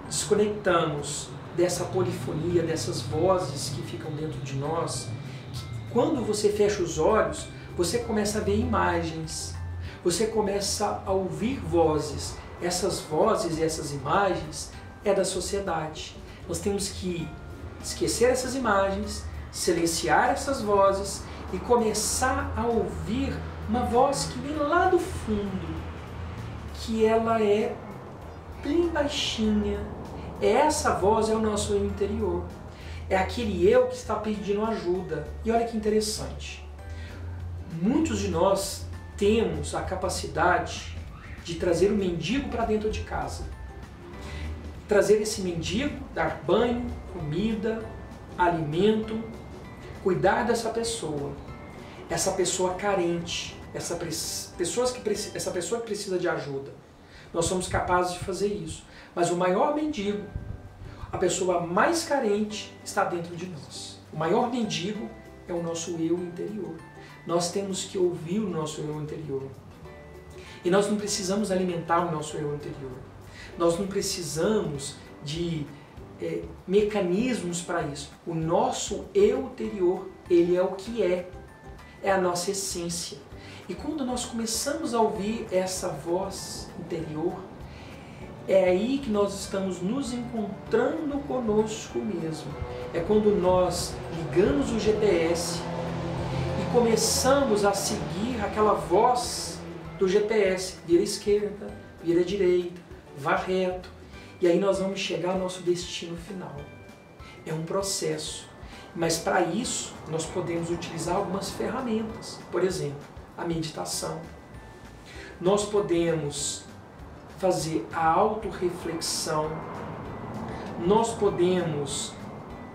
desconectamos dessa polifonia, dessas vozes que ficam dentro de nós, Quando você fecha os olhos, você começa a ver imagens, você começa a ouvir vozes. Essas vozes e essas imagens é da sociedade. Nós temos que esquecer essas imagens, silenciar essas vozes e começar a ouvir uma voz que vem lá do fundo, que ela é bem baixinha. Essa voz é o nosso eu interior. É aquele eu que está pedindo ajuda. E olha que interessante. Muitos de nós temos a capacidade de trazer o mendigo para dentro de casa. Trazer esse mendigo, dar banho, comida, alimento, cuidar dessa pessoa carente, essa pessoa que precisa de ajuda. Nós somos capazes de fazer isso. Mas o maior mendigo, a pessoa mais carente, está dentro de nós. O maior mendigo é o nosso eu interior. Nós temos que ouvir o nosso eu interior. E nós não precisamos alimentar o nosso eu interior. Nós não precisamos de mecanismos para isso. O nosso eu interior, ele é o que é a nossa essência. E quando nós começamos a ouvir essa voz interior, é aí que nós estamos nos encontrando conosco mesmo. É quando nós ligamos o GPS e começamos a seguir aquela voz do GPS. Vira à esquerda, vira à direita, vá reto. E aí nós vamos chegar ao nosso destino final. É um processo. Mas para isso, nós podemos utilizar algumas ferramentas. Por exemplo, a meditação. Nós podemos fazer a autorreflexão. Nós podemos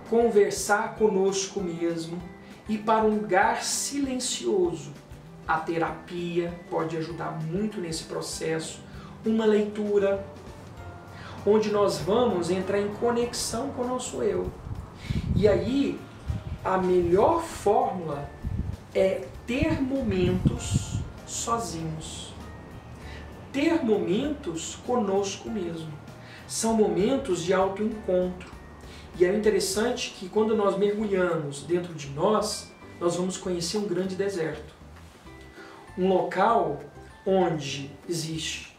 conversar conosco mesmo, ir para um lugar silencioso. A terapia pode ajudar muito nesse processo. Uma leitura, onde nós vamos entrar em conexão com o nosso eu. E aí, a melhor fórmula é ter momentos sozinhos. Ter momentos conosco mesmo. São momentos de autoencontro. E é interessante que quando nós mergulhamos dentro de nós, nós vamos conhecer um grande deserto. Um local onde existe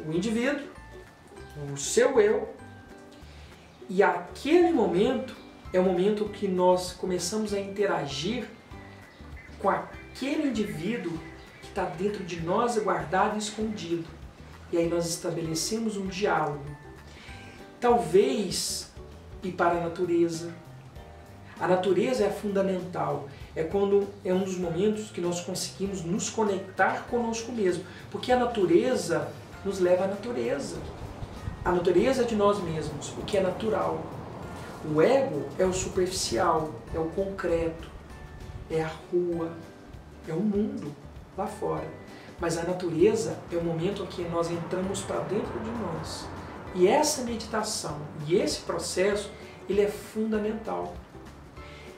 o indivíduo, o seu eu, e aquele momento é o momento que nós começamos a interagir com aquele indivíduo que está dentro de nós, guardado e escondido. E aí nós estabelecemos um diálogo. Talvez ir para a natureza. A natureza é fundamental. É quando é um dos momentos que nós conseguimos nos conectar conosco mesmo. Porque a natureza nos leva à natureza. A natureza é de nós mesmos, o que é natural. O ego é o superficial, é o concreto, é a rua, é o mundo lá fora. Mas a natureza é o momento em que nós entramos para dentro de nós. E essa meditação e esse processo, ele é fundamental.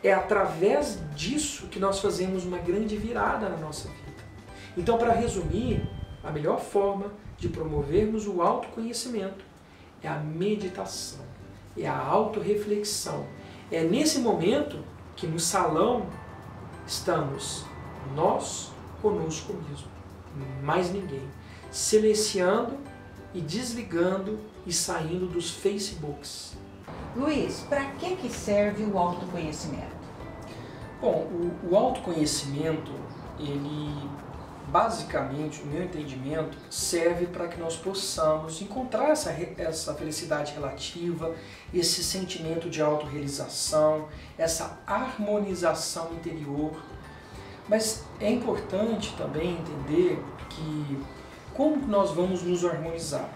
É através disso que nós fazemos uma grande virada na nossa vida. Então, para resumir, a melhor forma de promovermos o autoconhecimento é a meditação, é a autorreflexão. É nesse momento que no salão estamos nós conosco mesmo, mais ninguém, silenciando e desligando e saindo dos Facebooks. Luiz, para que serve o autoconhecimento? Bom, o autoconhecimento, ele basicamente, no meu entendimento, serve para que nós possamos encontrar essa felicidade relativa, esse sentimento de autorrealização, essa harmonização interior. Mas é importante também entender que como nós vamos nos harmonizar?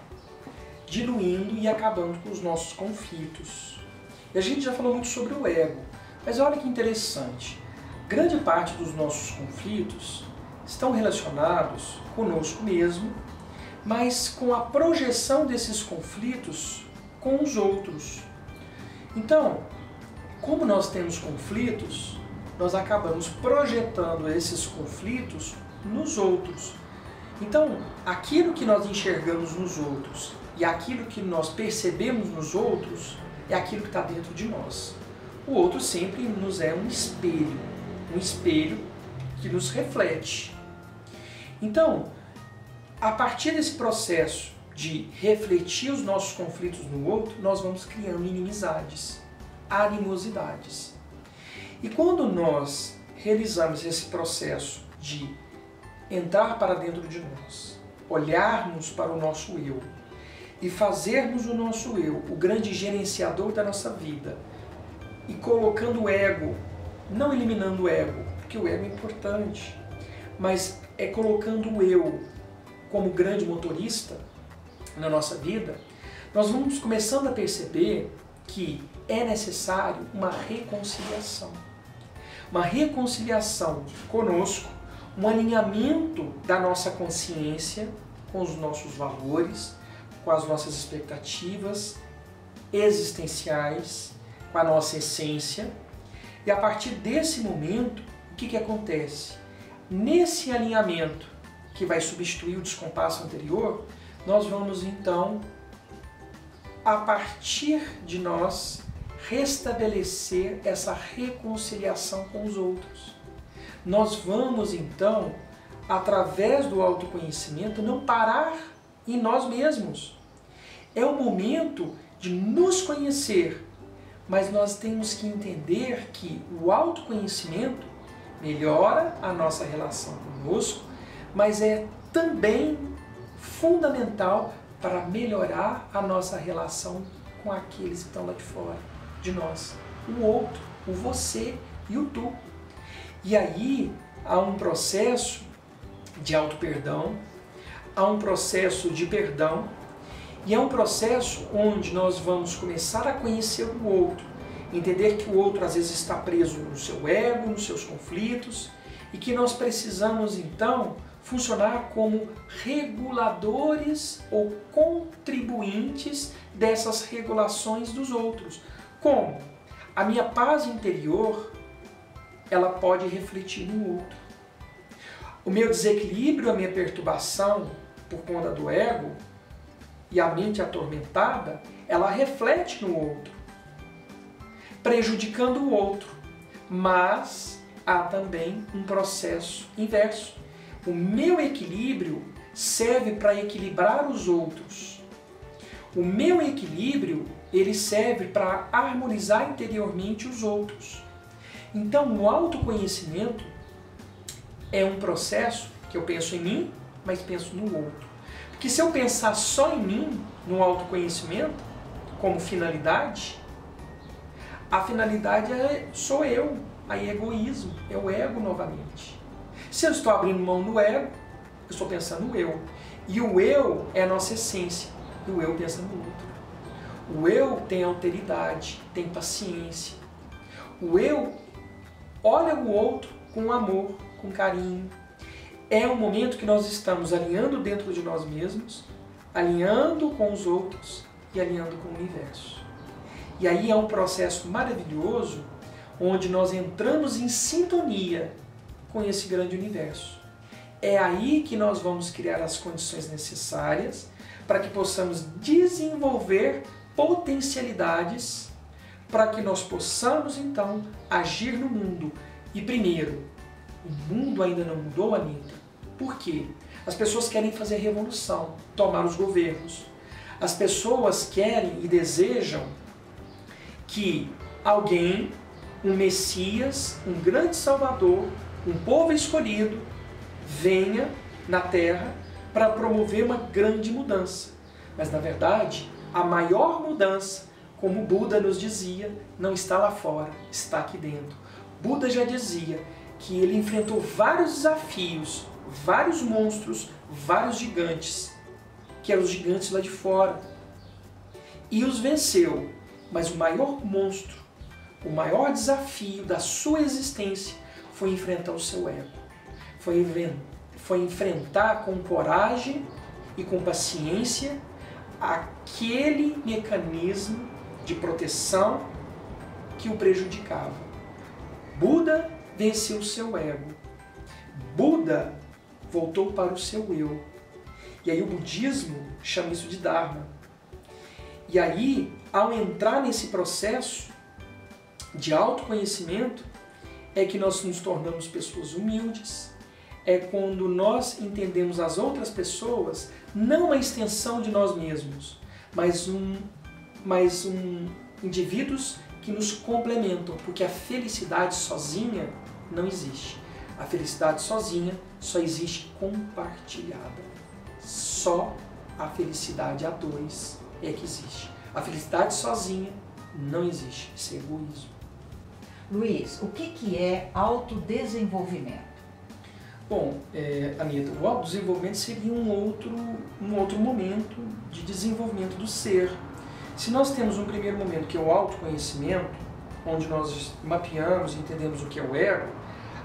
Diluindo e acabando com os nossos conflitos. E a gente já falou muito sobre o ego, mas olha que interessante. Grande parte dos nossos conflitos estão relacionados conosco mesmo, mas com a projeção desses conflitos com os outros. Então, como nós temos conflitos, nós acabamos projetando esses conflitos nos outros. Então, aquilo que nós enxergamos nos outros e aquilo que nós percebemos nos outros é aquilo que está dentro de nós. O outro sempre nos é um espelho que nos reflete. Então, a partir desse processo de refletir os nossos conflitos no outro, nós vamos criando inimizades, animosidades. E quando nós realizamos esse processo de entrar para dentro de nós, olharmos para o nosso eu e fazermos o nosso eu o grande gerenciador da nossa vida e colocando o ego, não eliminando o ego, porque o ego é importante, mas é colocando o eu como grande motorista na nossa vida, nós vamos começando a perceber que é necessário uma reconciliação. Uma reconciliação conosco, um alinhamento da nossa consciência com os nossos valores, com as nossas expectativas existenciais, com a nossa essência. E a partir desse momento, o que acontece? Nesse alinhamento que vai substituir o descompasso anterior, nós vamos então, a partir de nós, restabelecer essa reconciliação com os outros. Nós vamos então, através do autoconhecimento, não parar em nós mesmos. É o momento de nos conhecer, mas nós temos que entender que o autoconhecimento melhora a nossa relação conosco, mas é também fundamental para melhorar a nossa relação com aqueles que estão lá de fora de nós, o outro, o você e o tu. E aí há um processo de auto-perdão, há um processo de perdão, e é um processo onde nós vamos começar a conhecer o outro, entender que o outro às vezes está preso no seu ego, nos seus conflitos, e que nós precisamos então funcionar como reguladores ou contribuintes dessas regulações dos outros. Como? A minha paz interior, ela pode refletir no outro. O meu desequilíbrio, a minha perturbação por conta do ego e a mente atormentada, ela reflete no outro, prejudicando o outro. Mas há também um processo inverso. O meu equilíbrio serve para equilibrar os outros. O meu equilíbrio, ele serve para harmonizar interiormente os outros. Então, o autoconhecimento é um processo que eu penso em mim, mas penso no outro. Porque se eu pensar só em mim, no autoconhecimento, como finalidade, a finalidade sou eu, aí é egoísmo, é o ego novamente. Se eu estou abrindo mão do ego, eu estou pensando no eu. E o eu é a nossa essência, e o eu pensa no outro. O eu tem alteridade, tem paciência. O eu olha o outro com amor, com carinho. É um momento que nós estamos alinhando dentro de nós mesmos, alinhando com os outros e alinhando com o universo. E aí é um processo maravilhoso, onde nós entramos em sintonia com esse grande universo. É aí que nós vamos criar as condições necessárias para que possamos desenvolver potencialidades para que nós possamos então agir no mundo. E primeiro, o mundo ainda não mudou, Anitta. Por quê? As pessoas querem fazer revolução, tomar os governos. As pessoas querem e desejam que alguém, um Messias, um grande Salvador, um povo escolhido, venha na Terra para promover uma grande mudança. Mas, na verdade, a maior mudança, como Buda nos dizia, não está lá fora, está aqui dentro. Buda já dizia que ele enfrentou vários desafios, vários monstros, vários gigantes, que eram os gigantes lá de fora, e os venceu. Mas o maior monstro, o maior desafio da sua existência foi enfrentar o seu ego. Foi enfrentar com coragem e com paciência aquele mecanismo de proteção que o prejudicava. Buda venceu o seu ego. Buda voltou para o seu eu. E aí o budismo chama isso de Dharma. E aí, ao entrar nesse processo, de autoconhecimento é que nós nos tornamos pessoas humildes, é quando nós entendemos as outras pessoas não uma extensão de nós mesmos, mas indivíduos que nos complementam, porque a felicidade sozinha não existe. A felicidade sozinha só existe compartilhada. Só a felicidade a dois é que existe. A felicidade sozinha não existe. Isso é egoísmo. Luiz, o que é autodesenvolvimento? Bom, Anita, o autodesenvolvimento seria um outro momento de desenvolvimento do ser. Se nós temos um primeiro momento que é o autoconhecimento, onde nós mapeamos e entendemos o que é o ego,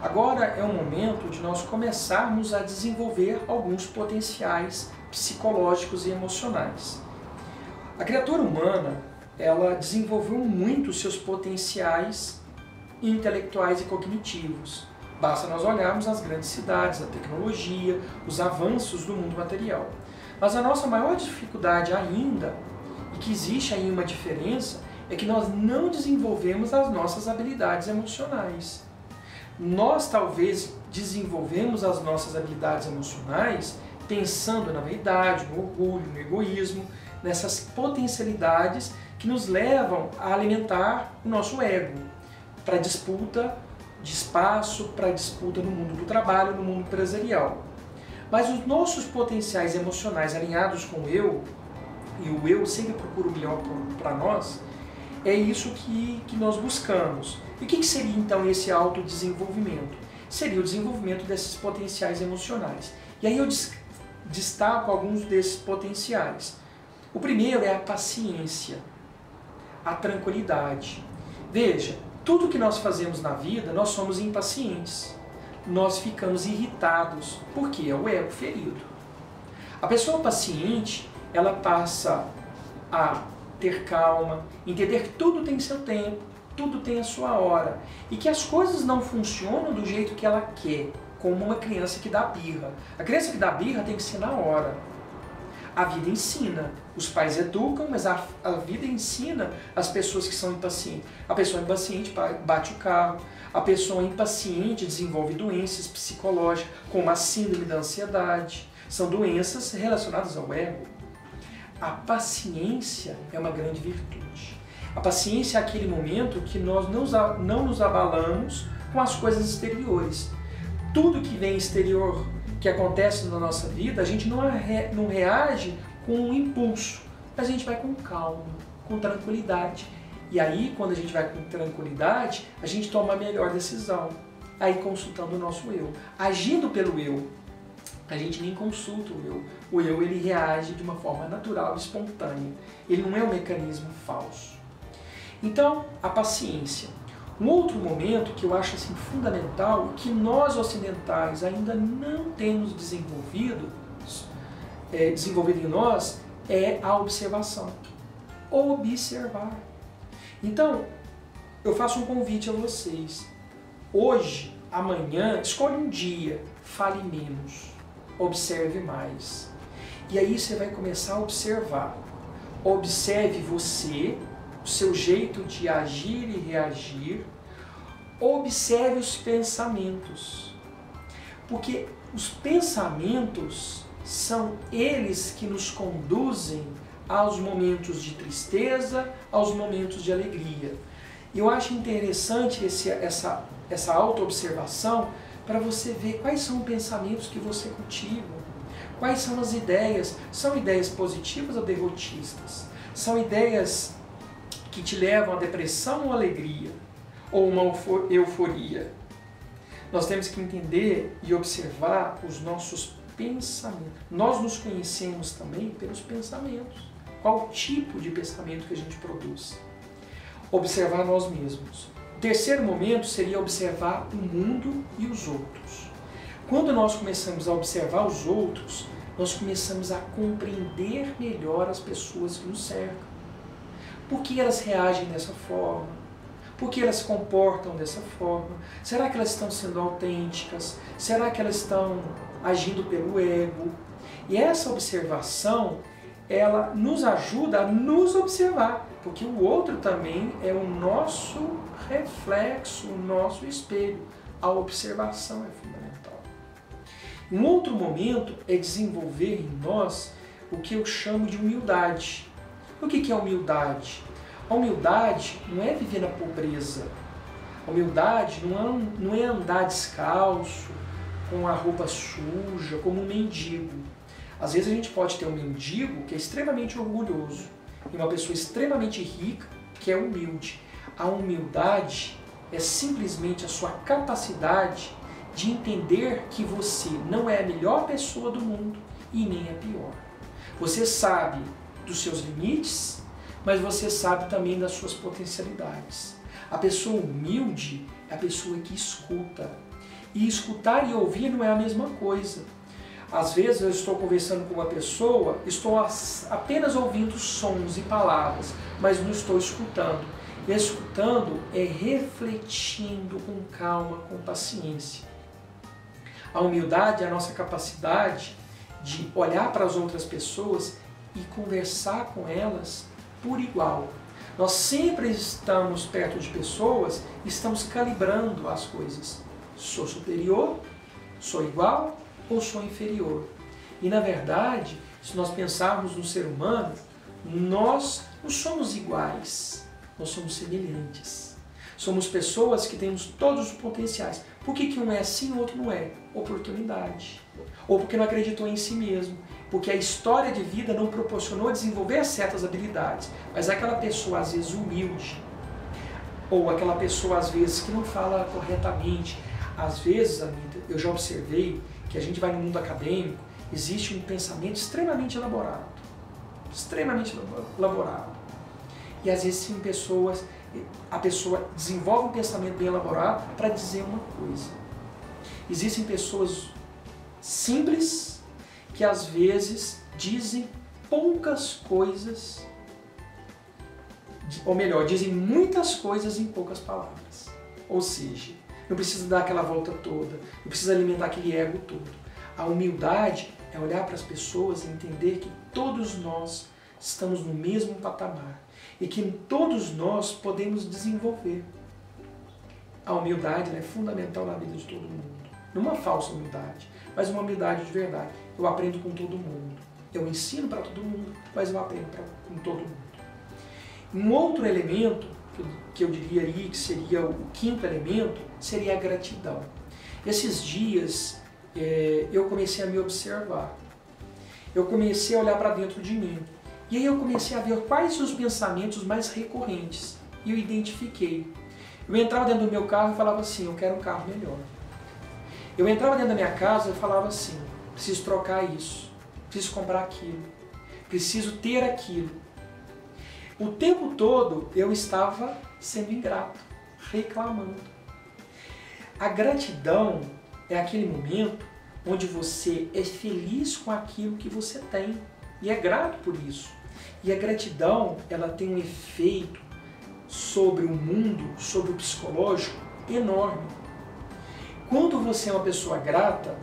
agora é o momento de nós começarmos a desenvolver alguns potenciais psicológicos e emocionais. A criatura humana, ela desenvolveu muito os seus potenciais intelectuais e cognitivos. Basta nós olharmos as grandes cidades, a tecnologia, os avanços do mundo material. Mas a nossa maior dificuldade ainda, e que existe aí uma diferença, é que nós não desenvolvemos as nossas habilidades emocionais. Nós talvez desenvolvemos as nossas habilidades emocionais pensando na vaidade, no orgulho, no egoísmo, nessas potencialidades que nos levam a alimentar o nosso ego para disputa de espaço, para disputa no mundo do trabalho, no mundo empresarial. Mas os nossos potenciais emocionais alinhados com o eu, e o eu sempre procura o melhor para nós, é isso que nós buscamos. E o que seria então esse autodesenvolvimento? Seria o desenvolvimento desses potenciais emocionais. E aí eu destaco alguns desses potenciais. O primeiro é a paciência, a tranquilidade. Veja, tudo que nós fazemos na vida, nós somos impacientes. Nós ficamos irritados, porque é o ego ferido. A pessoa paciente, ela passa a ter calma, entender que tudo tem seu tempo, tudo tem a sua hora, e que as coisas não funcionam do jeito que ela quer, como uma criança que dá birra. A criança que dá birra tem que ser na hora. A vida ensina, os pais educam, mas a vida ensina as pessoas que são impacientes. A pessoa impaciente bate o carro, a pessoa impaciente desenvolve doenças psicológicas, como a síndrome da ansiedade. São doenças relacionadas ao ego. A paciência é uma grande virtude. A paciência é aquele momento que nós não nos abalamos com as coisas exteriores. Tudo que vem exterior, que acontece na nossa vida, a gente não reage com um impulso, mas a gente vai com calma, com tranquilidade. E aí, quando a gente vai com tranquilidade, a gente toma a melhor decisão, aí consultando o nosso eu. Agindo pelo eu, a gente nem consulta o eu. O eu, ele reage de uma forma natural, espontânea. Ele não é um mecanismo falso. Então, a paciência. Um outro momento que eu acho assim, fundamental, que nós ocidentais ainda não temos desenvolvido em nós, é a observação. Observar. Então, eu faço um convite a vocês. Hoje, amanhã, escolha um dia, fale menos, observe mais. E aí você vai começar a observar. Observe você, o seu jeito de agir e reagir. Observe os pensamentos. Porque os pensamentos são eles que nos conduzem aos momentos de tristeza, aos momentos de alegria. E eu acho interessante essa auto-observação para você ver quais são os pensamentos que você cultiva, quais são as ideias. São ideias positivas ou derrotistas? São ideias que te levam à depressão ou alegria? Ou uma euforia? Nós temos que entender e observar os nossos pensamentos. Nós nos conhecemos também pelos pensamentos. Qual tipo de pensamento que a gente produz? Observar nós mesmos. O terceiro momento seria observar o mundo e os outros. Quando nós começamos a observar os outros, nós começamos a compreender melhor as pessoas que nos cercam. Por que elas reagem dessa forma? Por que elas se comportam dessa forma? Será que elas estão sendo autênticas? Será que elas estão agindo pelo ego? E essa observação, ela nos ajuda a nos observar, porque o outro também é o nosso reflexo, o nosso espelho. A observação é fundamental. Um outro momento é desenvolver em nós o que eu chamo de humildade. O que é humildade? A humildade não é viver na pobreza. A humildade não é andar descalço, com a roupa suja, como um mendigo. Às vezes a gente pode ter um mendigo que é extremamente orgulhoso e uma pessoa extremamente rica que é humilde. A humildade é simplesmente a sua capacidade de entender que você não é a melhor pessoa do mundo e nem a pior. Você sabe dos seus limites, mas você sabe também das suas potencialidades. A pessoa humilde é a pessoa que escuta. E escutar e ouvir não é a mesma coisa. Às vezes eu estou conversando com uma pessoa, estou apenas ouvindo sons e palavras, mas não estou escutando. E escutando é refletindo com calma, com paciência. A humildade é a nossa capacidade de olhar para as outras pessoas e conversar com elas por igual. Nós sempre estamos perto de pessoas e estamos calibrando as coisas. Sou superior? Sou igual? Ou sou inferior? E na verdade, se nós pensarmos no ser humano, nós não somos iguais, nós somos semelhantes. Somos pessoas que temos todos os potenciais. Por que um é assim e o outro não é? Oportunidade. Ou porque não acreditou em si mesmo. Porque a história de vida não proporcionou desenvolver certas habilidades. Mas aquela pessoa, às vezes, humilde, ou aquela pessoa, às vezes, que não fala corretamente. Às vezes, Anitta, eu já observei que a gente vai no mundo acadêmico, existe um pensamento extremamente elaborado. Extremamente elaborado. E às vezes, sim, a pessoa desenvolve um pensamento bem elaborado para dizer uma coisa. Existem pessoas simples que às vezes dizem poucas coisas, ou melhor, dizem muitas coisas em poucas palavras. Ou seja, não precisa dar aquela volta toda, não precisa alimentar aquele ego todo. A humildade é olhar para as pessoas e entender que todos nós estamos no mesmo patamar e que todos nós podemos desenvolver. A humildade é fundamental na vida de todo mundo. Não uma falsa humildade, mas uma humildade de verdade. Eu aprendo com todo mundo. Eu ensino para todo mundo, mas eu aprendo com todo mundo. Um outro elemento que eu diria aí que seria o quinto elemento seria a gratidão. Esses dias eu comecei a me observar. Eu comecei a olhar para dentro de mim. E aí eu comecei a ver quais os pensamentos mais recorrentes. E eu identifiquei. Eu entrava dentro do meu carro e falava assim, eu quero um carro melhor. Eu entrava dentro da minha casa e falava assim, preciso trocar isso, preciso comprar aquilo, preciso ter aquilo. O tempo todo eu estava sendo ingrato, reclamando. A gratidão é aquele momento onde você é feliz com aquilo que você tem e é grato por isso. E a gratidão, ela tem um efeito sobre o mundo, sobre o psicológico, enorme. Quando você é uma pessoa grata,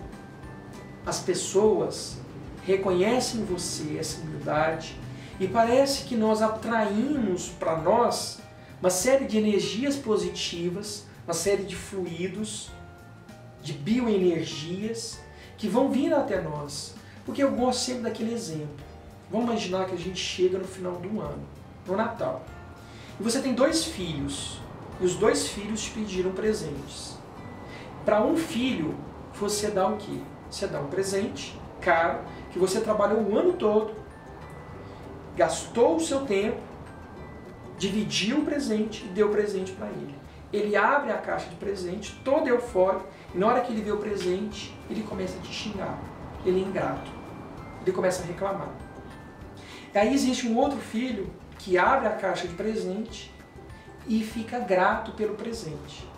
as pessoas reconhecem em você essa humildade e parece que nós atraímos para nós uma série de energias positivas, uma série de fluidos, de bioenergias que vão vir até nós. Porque eu gosto sempre daquele exemplo. Vamos imaginar que a gente chega no final do ano, no Natal. E você tem 2 filhos, e os 2 filhos te pediram presentes. Para um filho, você dá o quê? Você dá um presente caro, que você trabalhou o ano todo, gastou o seu tempo, dividiu o presente e deu o presente para ele. Ele abre a caixa de presente, todo eufórico, e na hora que ele vê o presente, ele começa a te xingar. Ele é ingrato. Ele começa a reclamar. E aí existe um outro filho que abre a caixa de presente e fica grato pelo presente.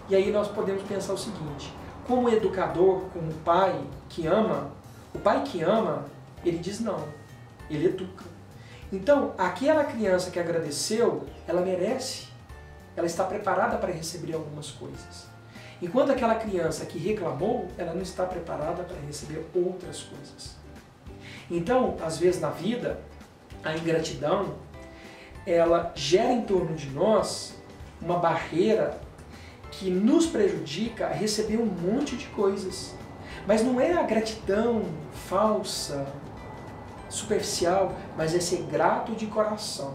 E aí nós podemos pensar o seguinte, como educador, como pai que ama, o pai que ama, ele diz não, ele educa. Então, aquela criança que agradeceu, ela merece, ela está preparada para receber algumas coisas. Enquanto aquela criança que reclamou, ela não está preparada para receber outras coisas. Então, às vezes na vida, a ingratidão, ela gera em torno de nós uma barreira que nos prejudica a receber um monte de coisas. Mas não é a gratidão falsa, superficial, mas é ser grato de coração.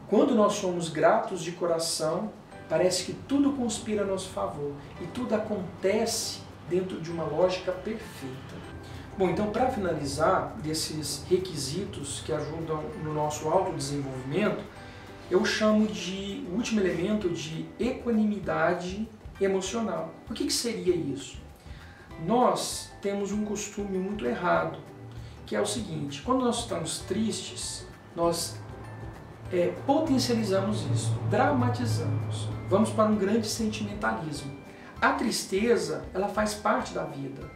Quando nós somos gratos de coração, parece que tudo conspira a nosso favor e tudo acontece dentro de uma lógica perfeita. Bom, então para finalizar desses requisitos que ajudam no nosso autodesenvolvimento, eu chamo de o último elemento de equanimidade emocional. O que seria isso? Nós temos um costume muito errado, que é o seguinte: quando nós estamos tristes, nós potencializamos isso, dramatizamos, vamos para um grande sentimentalismo. A tristeza, ela faz parte da vida,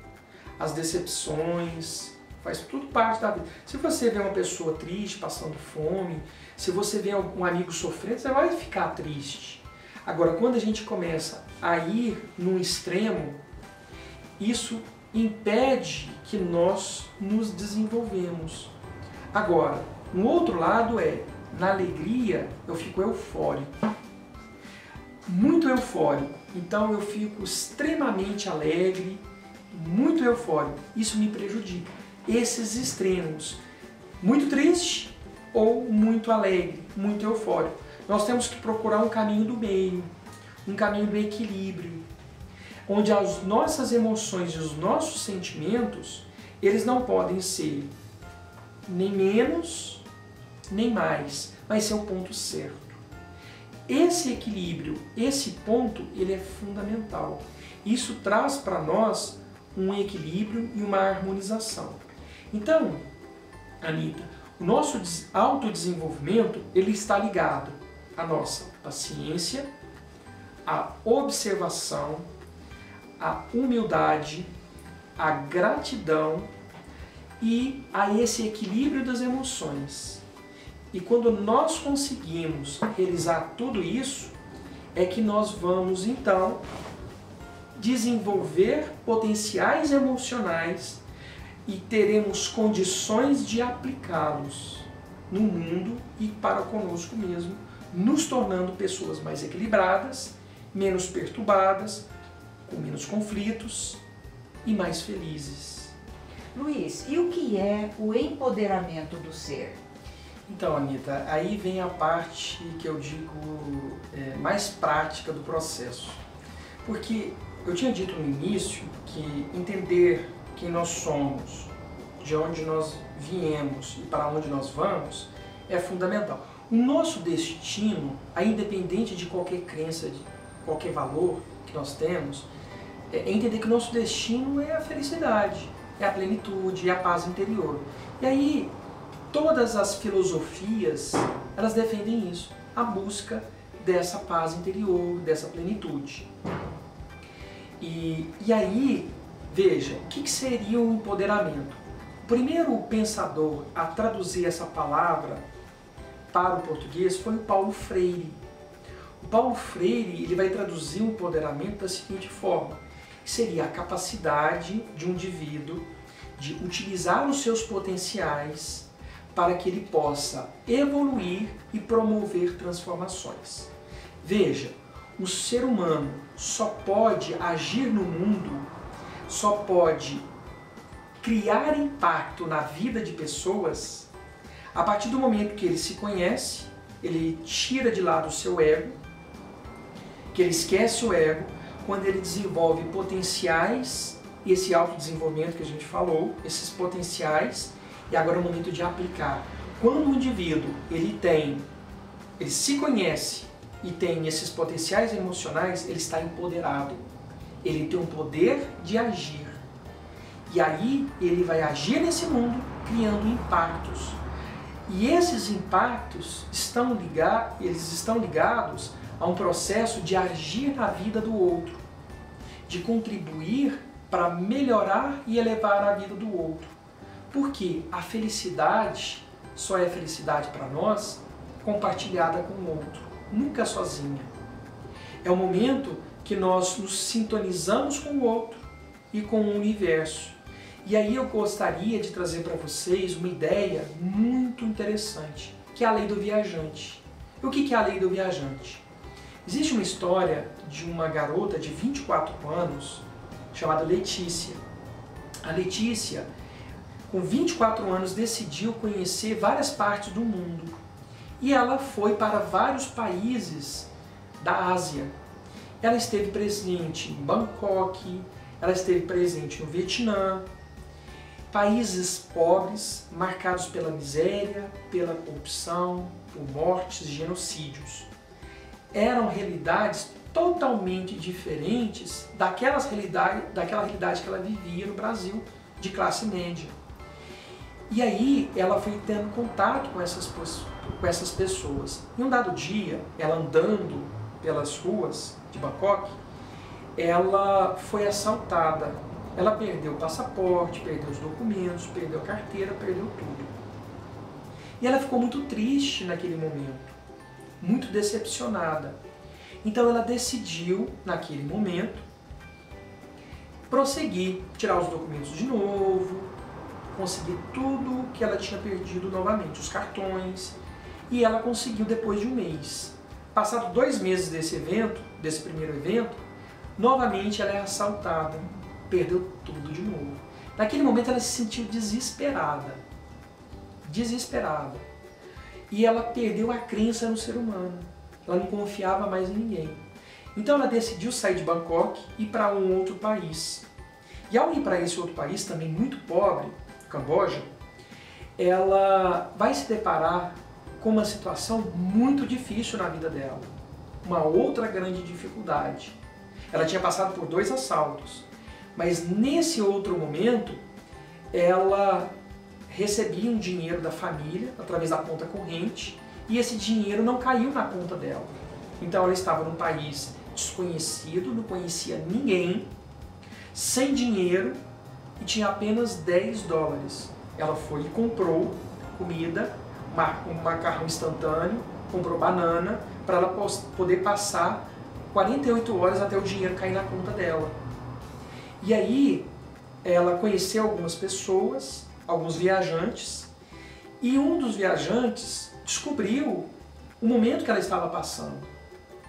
as decepções, faz tudo parte da vida. Se você vê uma pessoa triste, passando fome, se você vê um amigo sofrendo, você vai ficar triste. Agora, quando a gente começa a ir num extremo, isso impede que nós nos desenvolvemos. Agora, no outro lado na alegria eu fico eufórico, muito eufórico, então eu fico extremamente alegre, muito eufórico, isso me prejudica. Esses extremos, muito triste ou muito alegre, muito eufórico. Nós temos que procurar um caminho do meio, um caminho do equilíbrio, onde as nossas emoções e os nossos sentimentos, eles não podem ser nem menos, nem mais, mas ser o ponto certo. Esse equilíbrio, esse ponto, ele é fundamental. Isso traz para nós um equilíbrio e uma harmonização. Então, Anitta, o nosso autodesenvolvimento, ele está ligado à nossa paciência, à observação, à humildade, à gratidão e a esse equilíbrio das emoções. E quando nós conseguimos realizar tudo isso, é que nós vamos então desenvolver potenciais emocionais e teremos condições de aplicá-los no mundo e para conosco mesmo, nos tornando pessoas mais equilibradas, menos perturbadas, com menos conflitos e mais felizes. Luiz, e o que é o empoderamento do ser? Então, Anitta, aí vem a parte que eu digo mais prática do processo. Porque eu tinha dito no início que entender quem nós somos, de onde nós viemos e para onde nós vamos é fundamental. O nosso destino, aí independente de qualquer crença, de qualquer valor que nós temos, é entender que o nosso destino é a felicidade, é a plenitude, é a paz interior. E aí, todas as filosofias, elas defendem isso, a busca dessa paz interior, dessa plenitude. E aí, veja, o que seria o empoderamento? O primeiro pensador a traduzir essa palavra para o português foi o Paulo Freire. O Paulo Freire ele vai traduzir o empoderamento da seguinte forma, que seria a capacidade de um indivíduo de utilizar os seus potenciais para que ele possa evoluir e promover transformações. Veja, o ser humano só pode agir no mundo, só pode criar impacto na vida de pessoas a partir do momento que ele se conhece, ele tira de lado o seu ego, que ele esquece o ego, quando ele desenvolve potenciais, esse autodesenvolvimento que a gente falou, esses potenciais, e agora é o momento de aplicar. Quando o indivíduo ele se conhece e tem esses potenciais emocionais, ele está empoderado. Ele tem o poder de agir. E aí ele vai agir nesse mundo criando impactos. E esses impactos estão ligados a um processo de agir na vida do outro, de contribuir para melhorar e elevar a vida do outro. Porque a felicidade só é felicidade para nós compartilhada com o outro, nunca sozinha. É o momento que nós nos sintonizamos com o outro e com o universo. E aí eu gostaria de trazer para vocês uma ideia muito interessante, que é a lei do viajante. E o que é a lei do viajante? Existe uma história de uma garota de 24 anos chamada Letícia. A Letícia, com 24 anos, decidiu conhecer várias partes do mundo. E ela foi para vários países da Ásia. Ela esteve presente em Bangkok, ela esteve presente no Vietnã, países pobres, marcados pela miséria, pela corrupção, por mortes e genocídios. Eram realidades totalmente diferentes daquela realidade que ela vivia no Brasil, de classe média. E aí ela foi tendo contato com essas pessoas. E um dado dia, ela andando pelas ruas de Bangkok, ela foi assaltada. Ela perdeu o passaporte, perdeu os documentos, perdeu a carteira, perdeu tudo. E ela ficou muito triste naquele momento, muito decepcionada. Então ela decidiu, naquele momento, prosseguir, tirar os documentos de novo, conseguir tudo que ela tinha perdido novamente, os cartões, e ela conseguiu depois de um mês. Passado 2 meses desse evento, desse primeiro evento, novamente ela é assaltada, perdeu tudo de novo. Naquele momento ela se sentiu desesperada, e ela perdeu a crença no ser humano, ela não confiava mais em ninguém. Então ela decidiu sair de Bangkok e ir para um outro país. E ao ir para esse outro país, também muito pobre, Camboja, ela vai se deparar com uma situação muito difícil na vida dela. Uma outra grande dificuldade. Ela tinha passado por 2 assaltos, mas nesse outro momento, ela recebia um dinheiro da família, através da conta corrente, e esse dinheiro não caiu na conta dela. Então ela estava num país desconhecido, não conhecia ninguém, sem dinheiro, e tinha apenas 10 dólares. Ela foi e comprou comida, um macarrão instantâneo, comprou banana, para ela poder passar 48 horas até o dinheiro cair na conta dela. E aí ela conheceu algumas pessoas, alguns viajantes, e um dos viajantes descobriu o momento que ela estava passando.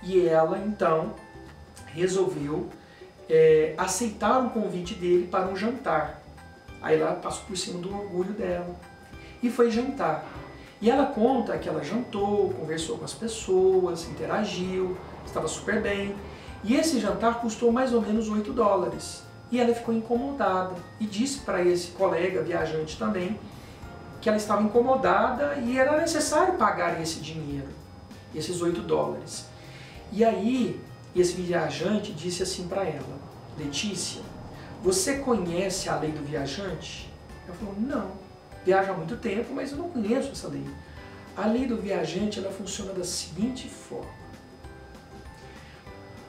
E ela então resolveu aceitar o convite dele para um jantar. Aí ela passou por cima do orgulho dela e foi jantar. E ela conta que ela jantou, conversou com as pessoas, interagiu, estava super bem. E esse jantar custou mais ou menos 8 dólares. E ela ficou incomodada e disse para esse colega viajante também que ela estava incomodada e era necessário pagar esse dinheiro, esses 8 dólares. E aí esse viajante disse assim para ela: Letícia, você conhece a lei do viajante? Ela falou: não, viajo há muito tempo, mas eu não conheço essa lei. A lei do viajante ela funciona da seguinte forma: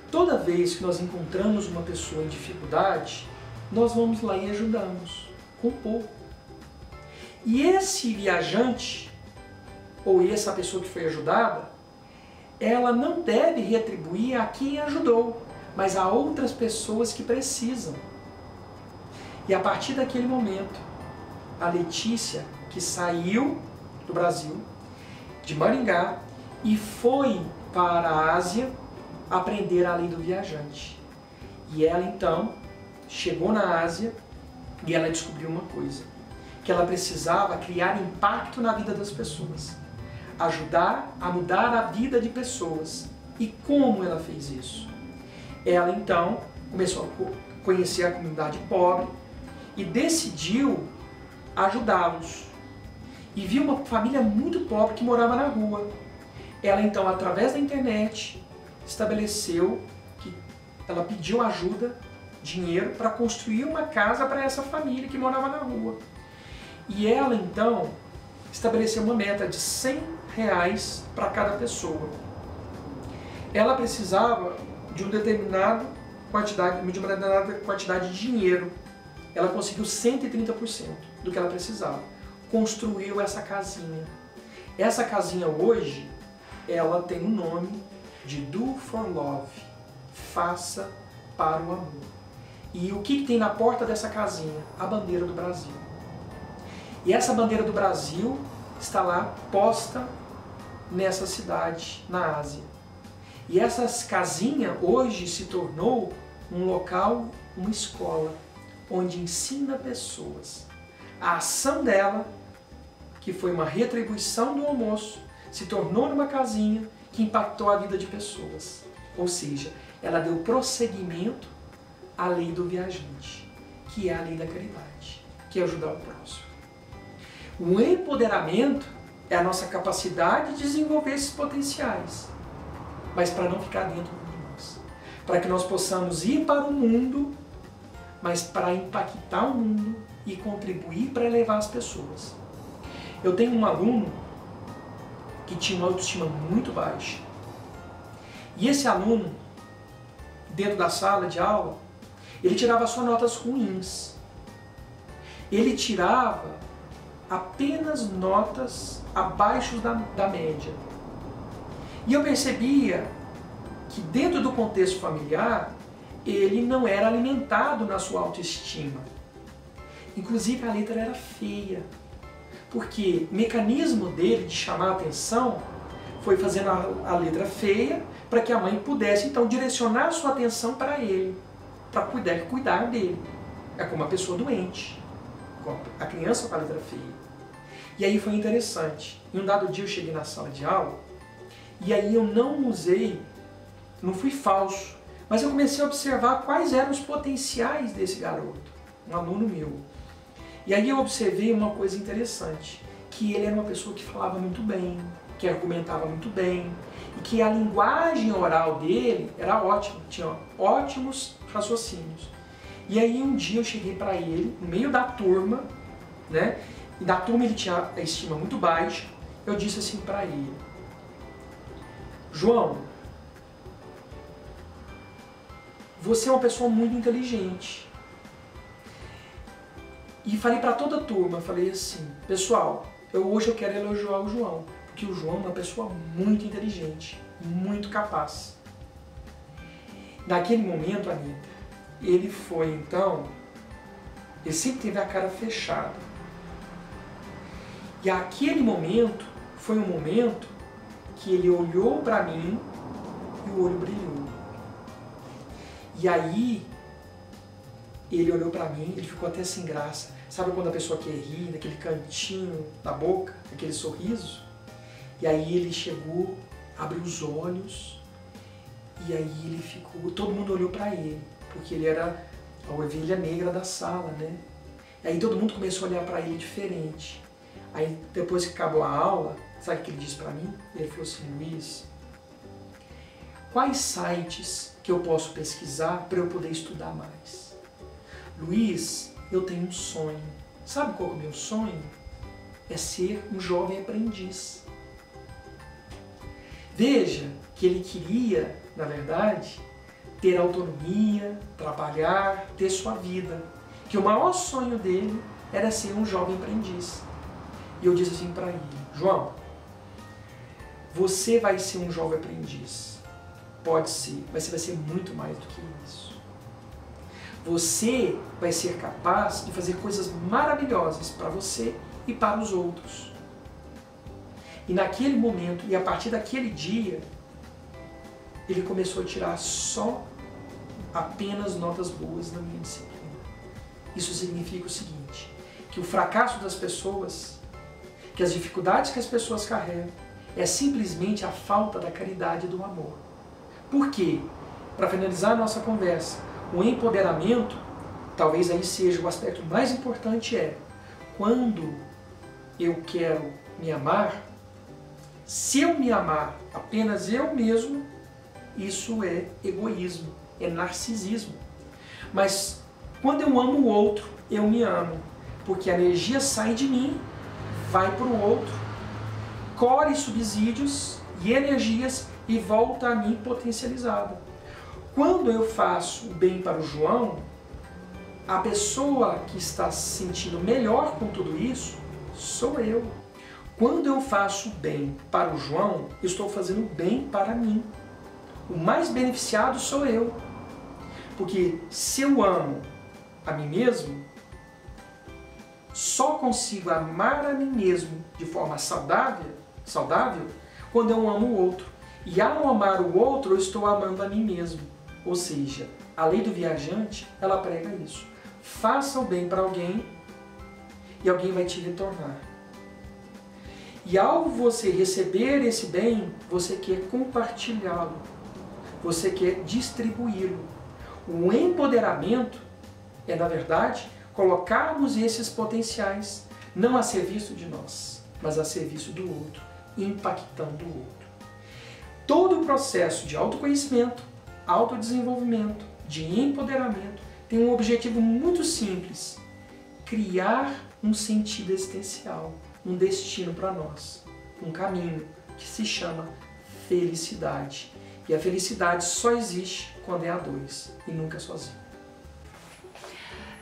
toda vez que nós encontramos uma pessoa em dificuldade, nós vamos lá e ajudamos, com pouco. E esse viajante, ou essa pessoa que foi ajudada, ela não deve retribuir a quem ajudou, mas a outras pessoas que precisam. E a partir daquele momento, a Letícia, que saiu do Brasil, de Maringá, e foi para a Ásia aprender a lei do viajante. E ela então chegou na Ásia e ela descobriu uma coisa, que ela precisava criar impacto na vida das pessoas, ajudar a mudar a vida de pessoas. E como ela fez isso? Ela então começou a conhecer a comunidade pobre e decidiu ajudá-los. E viu uma família muito pobre que morava na rua. Ela então, através da internet, estabeleceu que ela pediu ajuda, dinheiro, para construir uma casa para essa família que morava na rua. E ela então estabeleceu uma meta de R$100 para cada pessoa. Ela precisava de uma determinada quantidade de dinheiro. Ela conseguiu 130% do que ela precisava. Construiu essa casinha. Essa casinha hoje, ela tem o nome de Do for Love, faça para o amor. E o que tem na porta dessa casinha? A bandeira do Brasil. E essa bandeira do Brasil está lá posta nessa cidade, na Ásia. E essa casinha hoje se tornou um local, uma escola, onde ensina pessoas. A ação dela, que foi uma retribuição do almoço, se tornou numa casinha que impactou a vida de pessoas. Ou seja, ela deu prosseguimento à lei do viajante, que é a lei da caridade, que é ajudar o próximo. O empoderamento é a nossa capacidade de desenvolver esses potenciais, mas para não ficar dentro de nós. Para que nós possamos ir para o mundo, mas para impactar o mundo e contribuir para elevar as pessoas. Eu tenho um aluno que tinha uma autoestima muito baixa. E esse aluno, dentro da sala de aula, ele tirava só notas ruins. Ele tirava apenas notas abaixo da média. E eu percebia que dentro do contexto familiar, ele não era alimentado na sua autoestima. Inclusive a letra era feia. Porque o mecanismo dele de chamar a atenção foi fazendo a letra feia para que a mãe pudesse então direcionar a sua atenção para ele, para cuidar dele. É como uma pessoa doente, como a criança com a letra feia. E aí foi interessante. Em um dado dia eu cheguei na sala de aula e aí eu não fui falso, mas eu comecei a observar quais eram os potenciais desse garoto, um aluno meu. E aí eu observei uma coisa interessante, que ele era uma pessoa que falava muito bem, que argumentava muito bem, e que a linguagem oral dele era ótima, tinha ótimos raciocínios. E aí um dia eu cheguei para ele, no meio da turma, né? E da turma ele tinha a estima muito baixa, eu disse assim para ele: João, você é uma pessoa muito inteligente. E falei para toda a turma, falei assim: pessoal, hoje eu quero elogiar o João, porque o João é uma pessoa muito inteligente, muito capaz. Naquele momento, Anitta, ele foi então, ele sempre teve a cara fechada. E aquele momento foi um momento que ele olhou para mim e o olho brilhou. E aí, ele olhou para mim, ele ficou até sem graça. Sabe quando a pessoa quer rir, naquele cantinho da boca, aquele sorriso? E aí ele chegou, abriu os olhos, e aí ele ficou, todo mundo olhou para ele, porque ele era a ovelha negra da sala, né? E aí todo mundo começou a olhar para ele diferente. Aí depois que acabou a aula, sabe o que ele disse para mim? Ele falou assim: Luiz, quais sites que eu posso pesquisar para eu poder estudar mais? Luiz, eu tenho um sonho. Sabe qual é o meu sonho? É ser um jovem aprendiz. Veja que ele queria, na verdade, ter autonomia, trabalhar, ter sua vida. Que o maior sonho dele era ser um jovem aprendiz. E eu disse assim para ele: João, você vai ser um jovem aprendiz. Pode ser, mas você vai ser muito mais do que isso. Você vai ser capaz de fazer coisas maravilhosas para você e para os outros. E naquele momento, e a partir daquele dia, ele começou a tirar apenas notas boas na minha disciplina. Isso significa o seguinte, que o fracasso das pessoas, que as dificuldades que as pessoas carregam, é simplesmente a falta da caridade e do amor. Por quê? Para finalizar a nossa conversa, o empoderamento, talvez aí seja o aspecto mais importante, quando eu quero me amar, se eu me amar apenas eu mesmo, isso é egoísmo, é narcisismo. Mas quando eu amo o outro, eu me amo, porque a energia sai de mim, vai para o outro, colhe subsídios e energias e volta a mim potencializada. Quando eu faço o bem para o João, a pessoa que está se sentindo melhor com tudo isso sou eu. Quando eu faço o bem para o João, eu estou fazendo o bem para mim. O mais beneficiado sou eu. Porque se eu amo a mim mesmo, só consigo amar a mim mesmo de forma saudável quando eu amo o outro. E ao amar o outro, eu estou amando a mim mesmo. Ou seja, a lei do viajante, ela prega isso. Faça o bem para alguém e alguém vai te retornar. E ao você receber esse bem, você quer compartilhá-lo. Você quer distribuí-lo. O empoderamento é, na verdade, colocarmos esses potenciais não a serviço de nós, mas a serviço do outro, impactando o outro. Todo o processo de autoconhecimento, autodesenvolvimento, de empoderamento, tem um objetivo muito simples: criar um sentido existencial, um destino para nós, um caminho que se chama felicidade. E a felicidade só existe quando é a dois e nunca sozinho.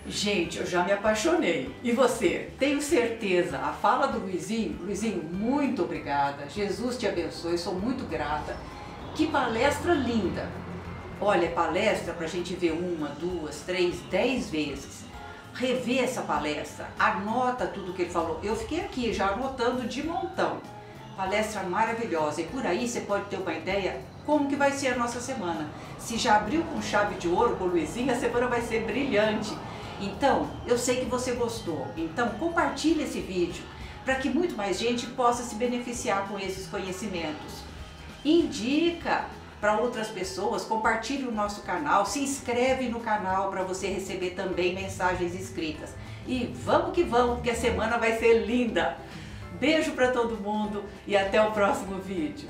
Gente, eu já me apaixonei. E você? Tenho certeza. A fala do Luizinho, muito obrigada. Jesus te abençoe, sou muito grata. Que palestra linda. Olha, palestra para a gente ver 1, 2, 3, 10 vezes. Rever essa palestra, anota tudo que ele falou. Eu fiquei aqui já anotando de montão. Palestra maravilhosa. E por aí você pode ter uma ideia como que vai ser a nossa semana. Se já abriu com chave de ouro com o Luizinho, a semana vai ser brilhante. Então, eu sei que você gostou. Então, compartilhe esse vídeo para que muito mais gente possa se beneficiar com esses conhecimentos. Indica para outras pessoas, compartilhe o nosso canal, se inscreve no canal para você receber também mensagens escritas. E vamos que vamos, porque a semana vai ser linda. Beijo para todo mundo e até o próximo vídeo.